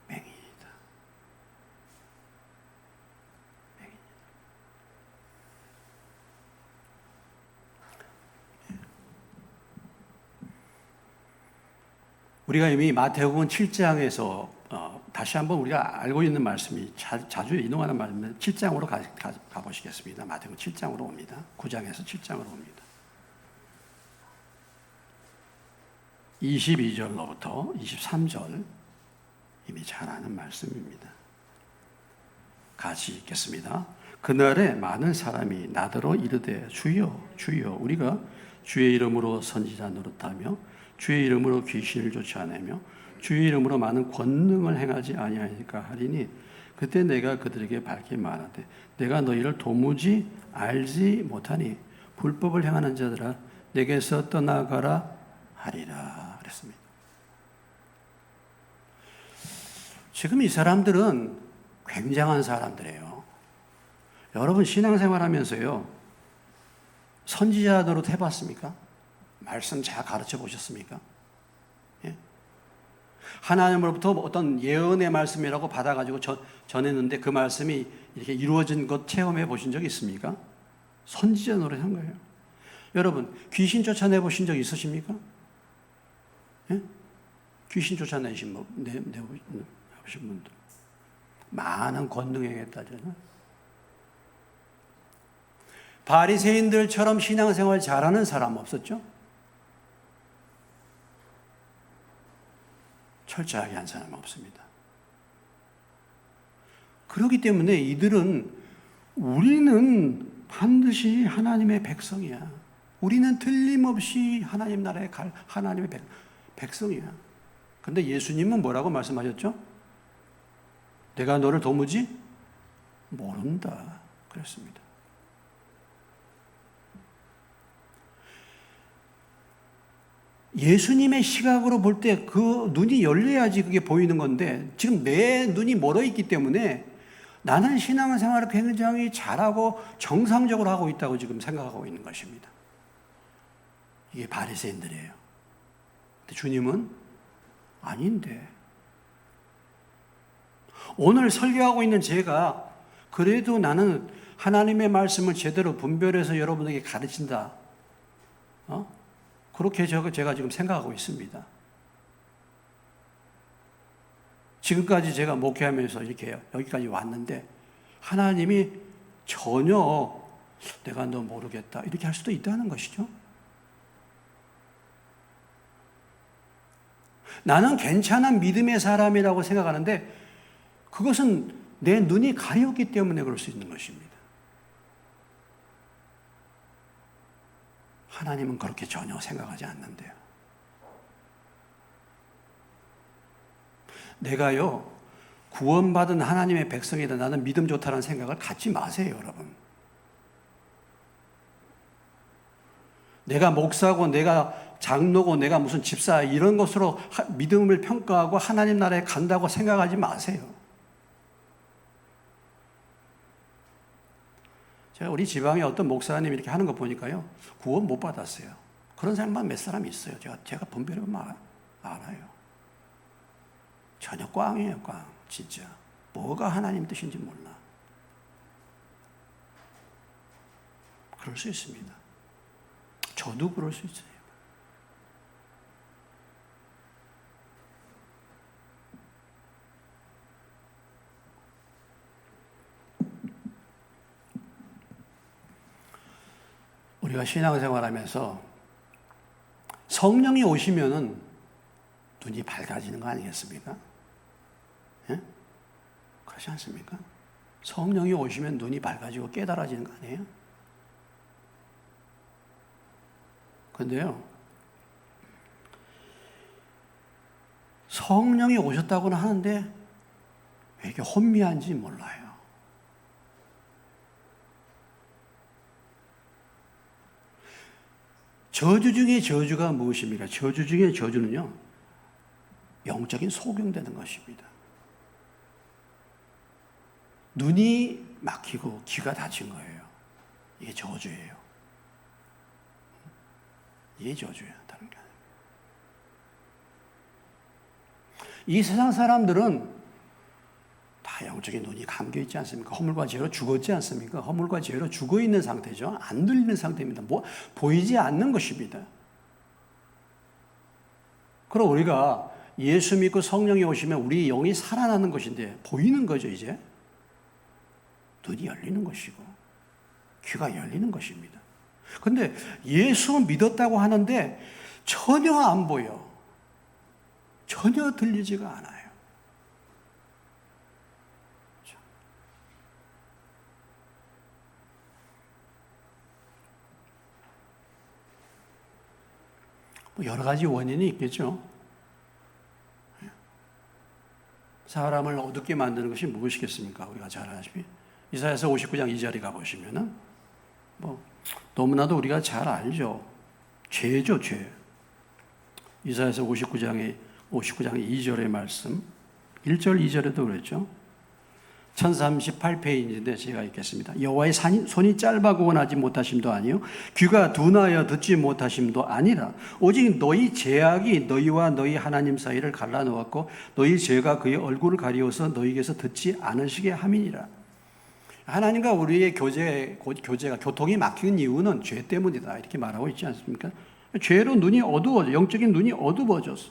Speaker 1: 맹인이다. 맹인이다. 우리가 이미 마태복음 7장에서 다시 한번 우리가 알고 있는 말씀이 자주 인용하는 말씀인데 7장으로 가보시겠습니다. 마태복음 7장으로 옵니다. 9장에서 7장으로 옵니다. 22절로부터 23절 이미 잘 아는 말씀입니다. 같이 읽겠습니다. 그날에 많은 사람이 나더러 이르되 주여 주여 우리가 주의 이름으로 선지자 노릇하며 주의 이름으로 귀신을 쫓아내며 주의 이름으로 많은 권능을 행하지 아니하니까 하리니 그때 내가 그들에게 밝히 말하되 내가 너희를 도무지 알지 못하니 불법을 행하는 자들아 내게서 떠나가라 하리라 그랬습니다. 지금 이 사람들은 굉장한 사람들이에요. 여러분 신앙생활하면서요 선지자 노릇 해봤습니까? 말씀 잘 가르쳐 보셨습니까? 예? 하나님으로부터 어떤 예언의 말씀이라고 받아가지고 전했는데 그 말씀이 이렇게 이루어진 것 체험해 보신 적 있습니까? 선지자 노래 한 거예요. 여러분, 귀신 쫓아내보신 적 있으십니까? 예? 귀신 쫓아내신 내보신 분들. 많은 권능 행했다잖아요. 바리새인들처럼 신앙생활 잘하는 사람 없었죠? 철저하게 한 사람 없습니다. 그렇기 때문에 이들은 우리는 반드시 하나님의 백성이야. 우리는 틀림없이 하나님 나라에 갈 하나님의 백성이야. 근데 예수님은 뭐라고 말씀하셨죠? 내가 너를 도무지 모른다. 그랬습니다. 예수님의 시각으로 볼 때 그 눈이 열려야지 그게 보이는 건데 지금 내 눈이 멀어 있기 때문에 나는 신앙생활을 굉장히 잘하고 정상적으로 하고 있다고 지금 생각하고 있는 것입니다. 이게 바리새인들이에요. 근데 주님은 아닌데. 오늘 설교하고 있는 제가 그래도 나는 하나님의 말씀을 제대로 분별해서 여러분에게 가르친다. 그렇게 제가 지금 생각하고 있습니다. 지금까지 제가 목회하면서 이렇게 여기까지 왔는데 하나님이 전혀 내가 너 모르겠다 이렇게 할 수도 있다는 것이죠. 나는 괜찮은 믿음의 사람이라고 생각하는데 그것은 내 눈이 가렸기 때문에 그럴 수 있는 것입니다. 하나님은 그렇게 전혀 생각하지 않는데요. 내가요, 구원받은 하나님의 백성이다. 나는 믿음 좋다는 생각을 갖지 마세요, 여러분. 내가 목사고, 내가 장로고, 내가 무슨 집사, 이런 것으로 믿음을 평가하고 하나님 나라에 간다고 생각하지 마세요. 제가 우리 지방에 어떤 목사님이 이렇게 하는 거 보니까요, 구원 못 받았어요. 그런 사람만 몇 사람 있어요. 제가 분별해보면 알아요. 전혀 꽝이에요, 꽝. 진짜. 뭐가 하나님 뜻인지 몰라. 그럴 수 있습니다. 저도 그럴 수 있어요. 우리가 신앙생활하면서 성령이 오시면은 눈이 밝아지는 거 아니겠습니까? 예? 그렇지 않습니까? 성령이 오시면 눈이 밝아지고 깨달아지는 거 아니에요? 근데요, 성령이 오셨다고는 하는데 왜 이렇게 혼미한지 몰라요. 저주 중에 저주가 무엇입니까? 저주 중에 저주는요, 영적인 소경되는 것입니다. 눈이 막히고 귀가 닫힌 거예요. 이게 저주예요. 이게 저주예요. 다른 게 아니에요. 이 세상 사람들은 다 영적인 눈이 감겨 있지 않습니까? 허물과 죄로 죽었지 않습니까? 허물과 죄로 죽어 있는 상태죠. 안 들리는 상태입니다. 보이지 않는 것입니다. 그럼 우리가 예수 믿고 성령이 오시면 우리 영이 살아나는 것인데 보이는 거죠, 이제. 눈이 열리는 것이고 귀가 열리는 것입니다. 그런데 예수 믿었다고 하는데 전혀 안 보여. 전혀 들리지가 않아요. 여러 가지 원인이 있겠죠. 사람을 어둡게 만드는 것이 무엇이겠습니까? 우리가 잘 아시피 이사야서 59장 2절에 가보시면은 너무나도 우리가 잘 알죠. 죄죠, 죄. 이사야서 59장 2절의 말씀 1절 2절에도 그랬죠. 1038페이지인데 제가 읽겠습니다. 여호와의 손이 짧아고 원하지 못하심도 아니요 귀가 둔하여 듣지 못하심도 아니라 오직 너희 죄악이 너희와 너희 하나님 사이를 갈라놓았고 너희 죄가 그의 얼굴을 가리워서 너희에게서 듣지 않으시게 함이니라. 하나님과 우리의 교제가 교통이 막히는 이유는 죄 때문이다 이렇게 말하고 있지 않습니까? 죄로 눈이 어두워져, 영적인 눈이 어두워졌어.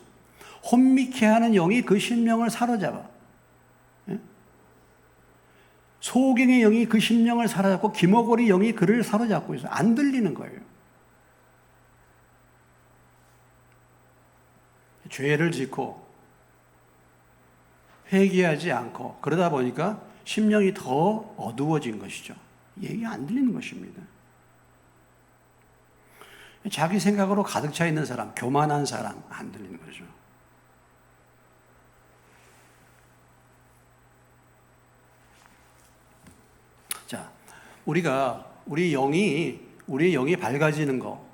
Speaker 1: 혼미케 하는 영이 그 심령을 사로잡아. 소경의 영이 그 심령을 사로잡고 기머거리 영이 그를 사로잡고 있어요. 안 들리는 거예요. 죄를 짓고 회개하지 않고 그러다 보니까 심령이 더 어두워진 것이죠. 얘기가 안 들리는 것입니다. 자기 생각으로 가득 차 있는 사람, 교만한 사람 안 들리는 거죠. 자, 우리의 영이 밝아지는 거,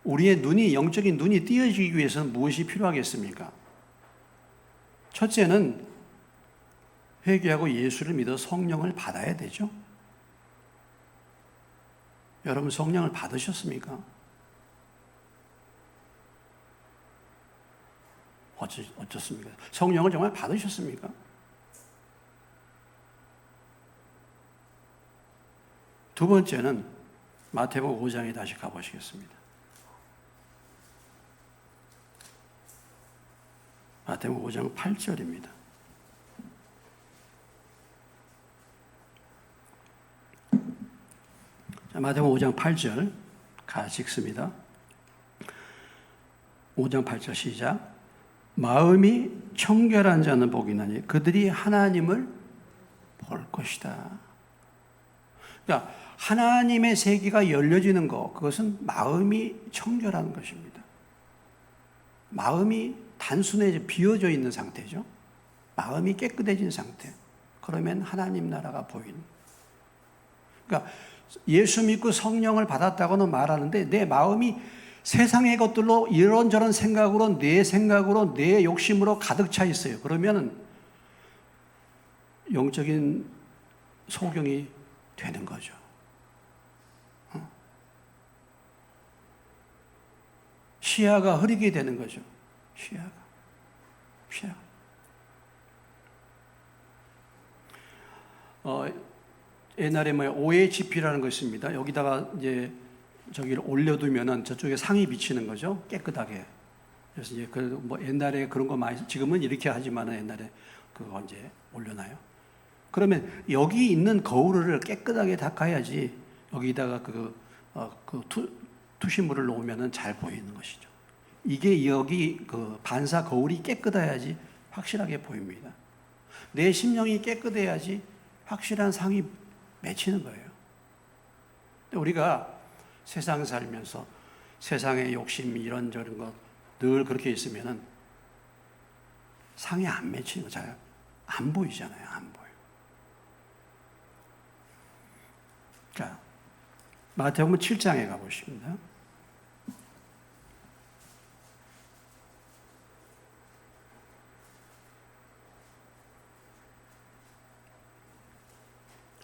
Speaker 1: 우리의 영적인 눈이 띄어지기 위해서는 무엇이 필요하겠습니까? 첫째는 회개하고 예수를 믿어 성령을 받아야 되죠. 여러분 성령을 받으셨습니까? 어떻습니까? 성령을 정말 받으셨습니까? 두 번째는 마태복음 5장에 다시 가보시겠습니다. 마태복음 5장 8절입니다. 마태복음 5장 8절 같이 읽습니다. 5장 8절 시작. 마음이 청결한 자는 복이 나니 그들이 하나님을 볼 것이다. 그러니까 하나님의 세계가 열려지는 것, 그것은 마음이 청결한 것입니다. 마음이 단순해져 비어져 있는 상태죠. 마음이 깨끗해진 상태. 그러면 하나님 나라가 보이는. 그러니까 예수 믿고 성령을 받았다고는 말하는데 내 마음이 세상의 것들로 이런저런 생각으로 내 욕심으로 가득 차 있어요. 그러면 영적인 소경이 되는 거죠. 시야가 흐리게 되는 거죠. 시야가. 옛날에 OHP라는 거 있습니다. 여기다가 이제 저기를 올려두면은 저쪽에 상이 비치는 거죠. 깨끗하게. 그래서 이제 옛날에 그런 거 많이, 지금은 이렇게 하지만은 옛날에 그거 이제 올려놔요. 그러면 여기 있는 거울을 깨끗하게 닦아야지 여기다가 투시물을 놓으면은 잘 보이는 것이죠. 이게 여기 반사 거울이 깨끗해야지 확실하게 보입니다. 내 심령이 깨끗해야지 확실한 상이 맺히는 거예요. 우리가 세상 살면서 세상의 욕심 이런저런 것 늘 그렇게 있으면은 상이 안 맺히는 거 잘 안 보이잖아요. 안 보여. 자, 마태복음 7장에 가보십니다.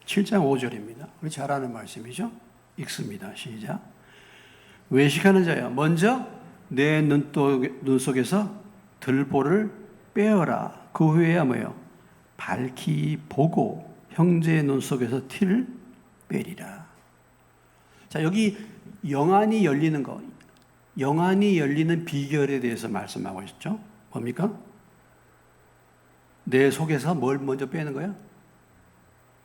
Speaker 1: (7장 5절입니다) 우리 잘 아는 말씀이죠. 읽습니다. 시작. 외식하는 자야, 먼저 내 눈 속에서 들보를 빼어라. 그 후에야 뭐예요? 밝히 보고 형제의 눈 속에서 티를 빼리라. 자, 여기 영안이 열리는 거, 영안이 열리는 비결에 대해서 말씀하고 있죠. 뭡니까? 내 속에서 뭘 먼저 빼는 거야?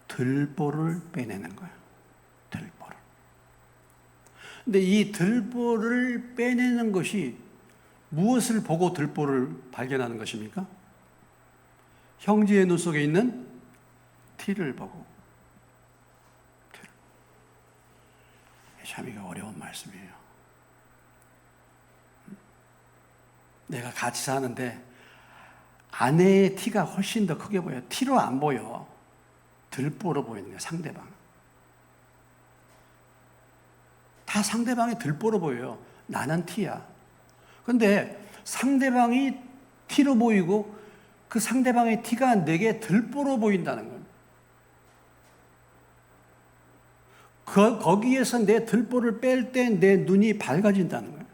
Speaker 1: 들보를 빼내는 거야. 들보를. 근데 이 들보를 빼내는 것이 무엇을 보고 들보를 발견하는 것입니까? 형제의 눈 속에 있는 티를 보고. 참 이거 어려운 말씀이에요. 내가 같이 사는데 아내의 티가 훨씬 더 크게 보여요. 티로 안 보여. 들보로 보이는 거예요. 상대방. 다 상대방이 들보로 보여요. 나는 티야. 그런데 상대방이 티로 보이고 그 상대방의 티가 내게 들보로 보인다는 거예요. 거기에서 내 들보를 뺄 때 내 눈이 밝아진다는 거예요.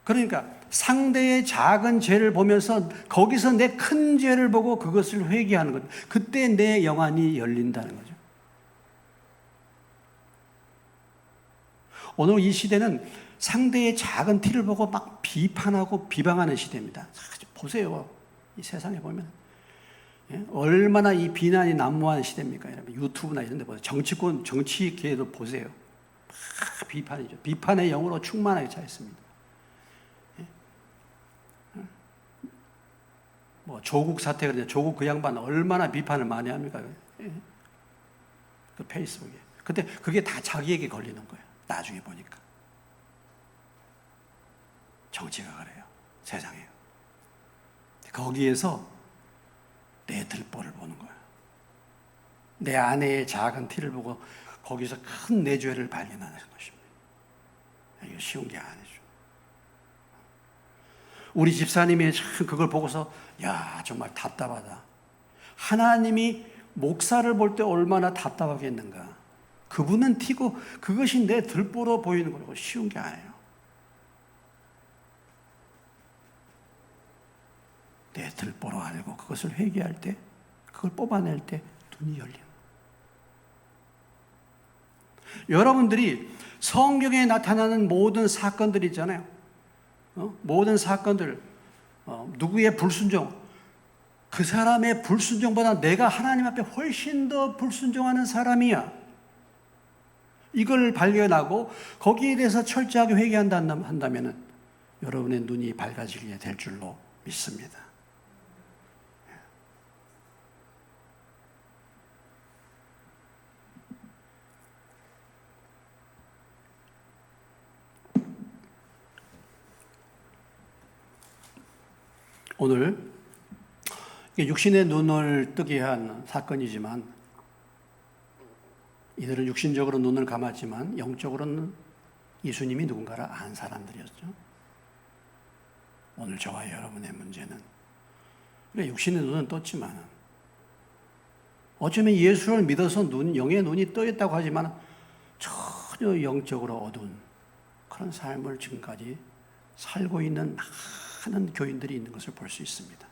Speaker 1: 그러니까 상대의 작은 죄를 보면서 거기서 내 큰 죄를 보고 그것을 회개하는 것. 그때 내 영안이 열린다는 거죠. 오늘 이 시대는 상대의 작은 티를 보고 막 비판하고 비방하는 시대입니다. 보세요. 이 세상에 보면. 얼마나 이 비난이 난무하는 시대입니까? 여러분, 유튜브나 이런 데 보세요. 정치계도 보세요. 막 비판이죠. 비판의 영으로 충만하게 차 있습니다. 뭐 조국 사태 그러냐. 조국 그 양반 얼마나 비판을 많이 합니까? 그 페이스북에. 근데 그게 다 자기에게 걸리는 거예요. 나중에 보니까. 정치가 그래요. 세상에요. 거기에서 내 들보를 보는 거예요. 내 아내의 작은 티를 보고 거기서 큰 내 죄를 발견하는 것입니다. 이거 쉬운 게 아니죠. 우리 집사님이 참 그걸 보고서 야 정말 답답하다. 하나님이 목사를 볼 때 얼마나 답답하겠는가. 그분은 티고 그것이 내 들보로 보이는 거고 쉬운 게 아니에요. 내 들보로 알고 그것을 회개할 때, 그걸 뽑아낼 때 눈이 열리는 거예요. 여러분들이 성경에 나타나는 모든 사건들 있잖아요. 모든 사건들, 누구의 불순종, 그 사람의 불순종보다 내가 하나님 앞에 훨씬 더 불순종하는 사람이야. 이걸 발견하고 거기에 대해서 철저하게 회개한다면 여러분의 눈이 밝아지게 될 줄로 믿습니다. 오늘 육신의 눈을 뜨게 한 사건이지만 이들은 육신적으로 눈을 감았지만 영적으로는 예수님이 누군가를 안 사람들이었죠. 오늘 저와 여러분의 문제는 그래 육신의 눈은 떴지만 어쩌면 예수를 믿어서 영의 눈이 떠있다고 하지만 전혀 영적으로 어두운 그런 삶을 지금까지 살고 있는 많은 교인들이 있는 것을 볼 수 있습니다.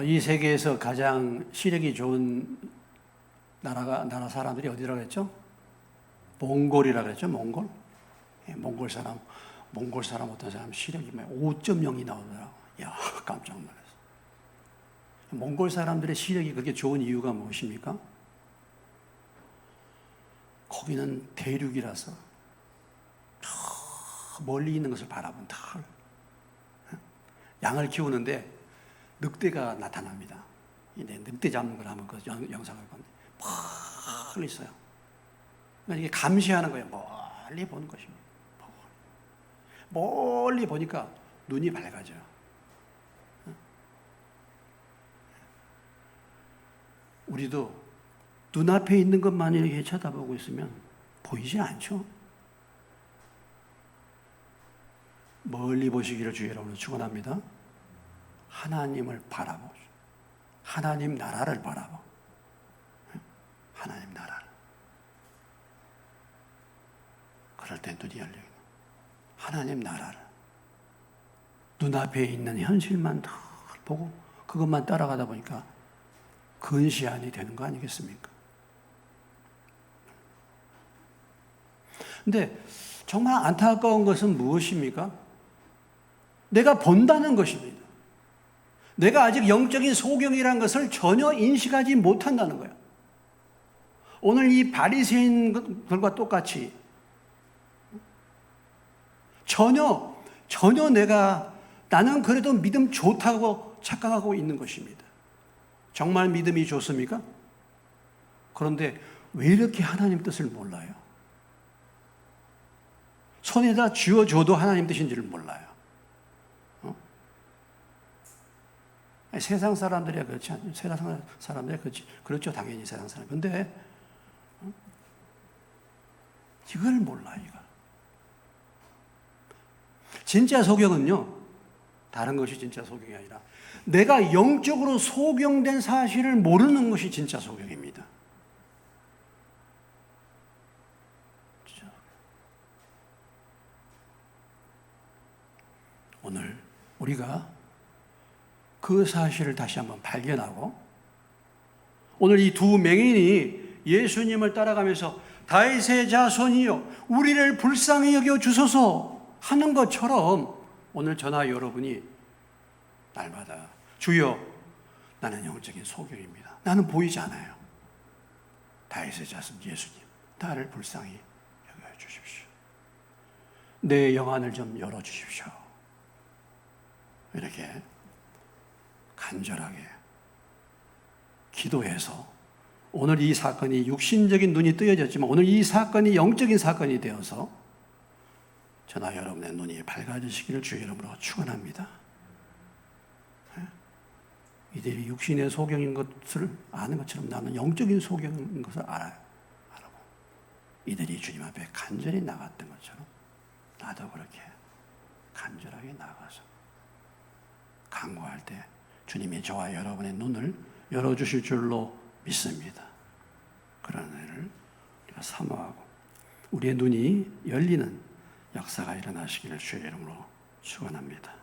Speaker 1: 이 세계에서 가장 시력이 좋은 나라 사람들이 어디라고 했죠? 몽골이라고 했죠, 몽골. 몽골 사람 어떤 사람 시력이 5.0이 나오더라고. 야, 깜짝 놀랐어. 몽골 사람들의 시력이 그렇게 좋은 이유가 무엇입니까? 거기는 대륙이라서 멀리 있는 것을 바라본 털. 양을 키우는데 늑대가 나타납니다. 늑대 잡는 걸 한번 그 영상을 보면 멀리 있어요. 그러니까 이게 감시하는 거예요. 멀리 보는 것입니다. 멀리 보니까 눈이 밝아져요. 우리도 눈앞에 있는 것만 이렇게 쳐다보고 있으면 보이지 않죠? 멀리 보시기를 주의 이름으로 축원합니다. 하나님을 바라보죠. 하나님 나라를 바라보. 하나님 나라를. 그럴 때 눈이 열려요. 하나님 나라를. 눈앞에 있는 현실만 다 보고 그것만 따라가다 보니까 근시안이 되는 거 아니겠습니까? 근데 정말 안타까운 것은 무엇입니까? 내가 본다는 것입니다. 내가 아직 영적인 소경이라는 것을 전혀 인식하지 못한다는 거예요. 오늘 이 바리새인들과 똑같이 전혀 나는 그래도 믿음 좋다고 착각하고 있는 것입니다. 정말 믿음이 좋습니까? 그런데 왜 이렇게 하나님 뜻을 몰라요? 손에다 쥐어줘도 하나님 뜻인지를 몰라요. 세상 사람들이야 그렇지 않죠. 세상 사람들이야 그렇죠. 당연히 세상 사람. 근데 이걸 몰라, 이걸. 진짜 소경은요, 다른 것이 진짜 소경이 아니라 내가 영적으로 소경된 사실을 모르는 것이 진짜 소경입니다. 오늘 우리가 그 사실을 다시 한번 발견하고, 오늘 이 두 맹인이 예수님을 따라가면서 다윗의 자손이여 우리를 불쌍히 여겨 주소서 하는 것처럼, 오늘 저나 여러분이 날마다 주여 나는 영적인 소경입니다. 나는 보이지 않아요. 다윗의 자손 예수님, 나를 불쌍히 여겨 주십시오. 내 영안을 좀 열어 주십시오. 이렇게 간절하게 기도해서, 오늘 이 사건이 육신적인 눈이 뜨여졌지만 오늘 이 사건이 영적인 사건이 되어서 저나 여러분의 눈이 밝아지시기를 주의 이름으로 축원합니다. 이들이 육신의 소경인 것을 아는 것처럼 나는 영적인 소경인 것을 알아요. 알고 이들이 주님 앞에 간절히 나갔던 것처럼 나도 그렇게 간절하게 나가서 간구할 때 주님이 저와 여러분의 눈을 열어주실 줄로 믿습니다. 그런 은혜를 우리가 사모하고 우리의 눈이 열리는 역사가 일어나시기를 주의 이름으로 축원합니다.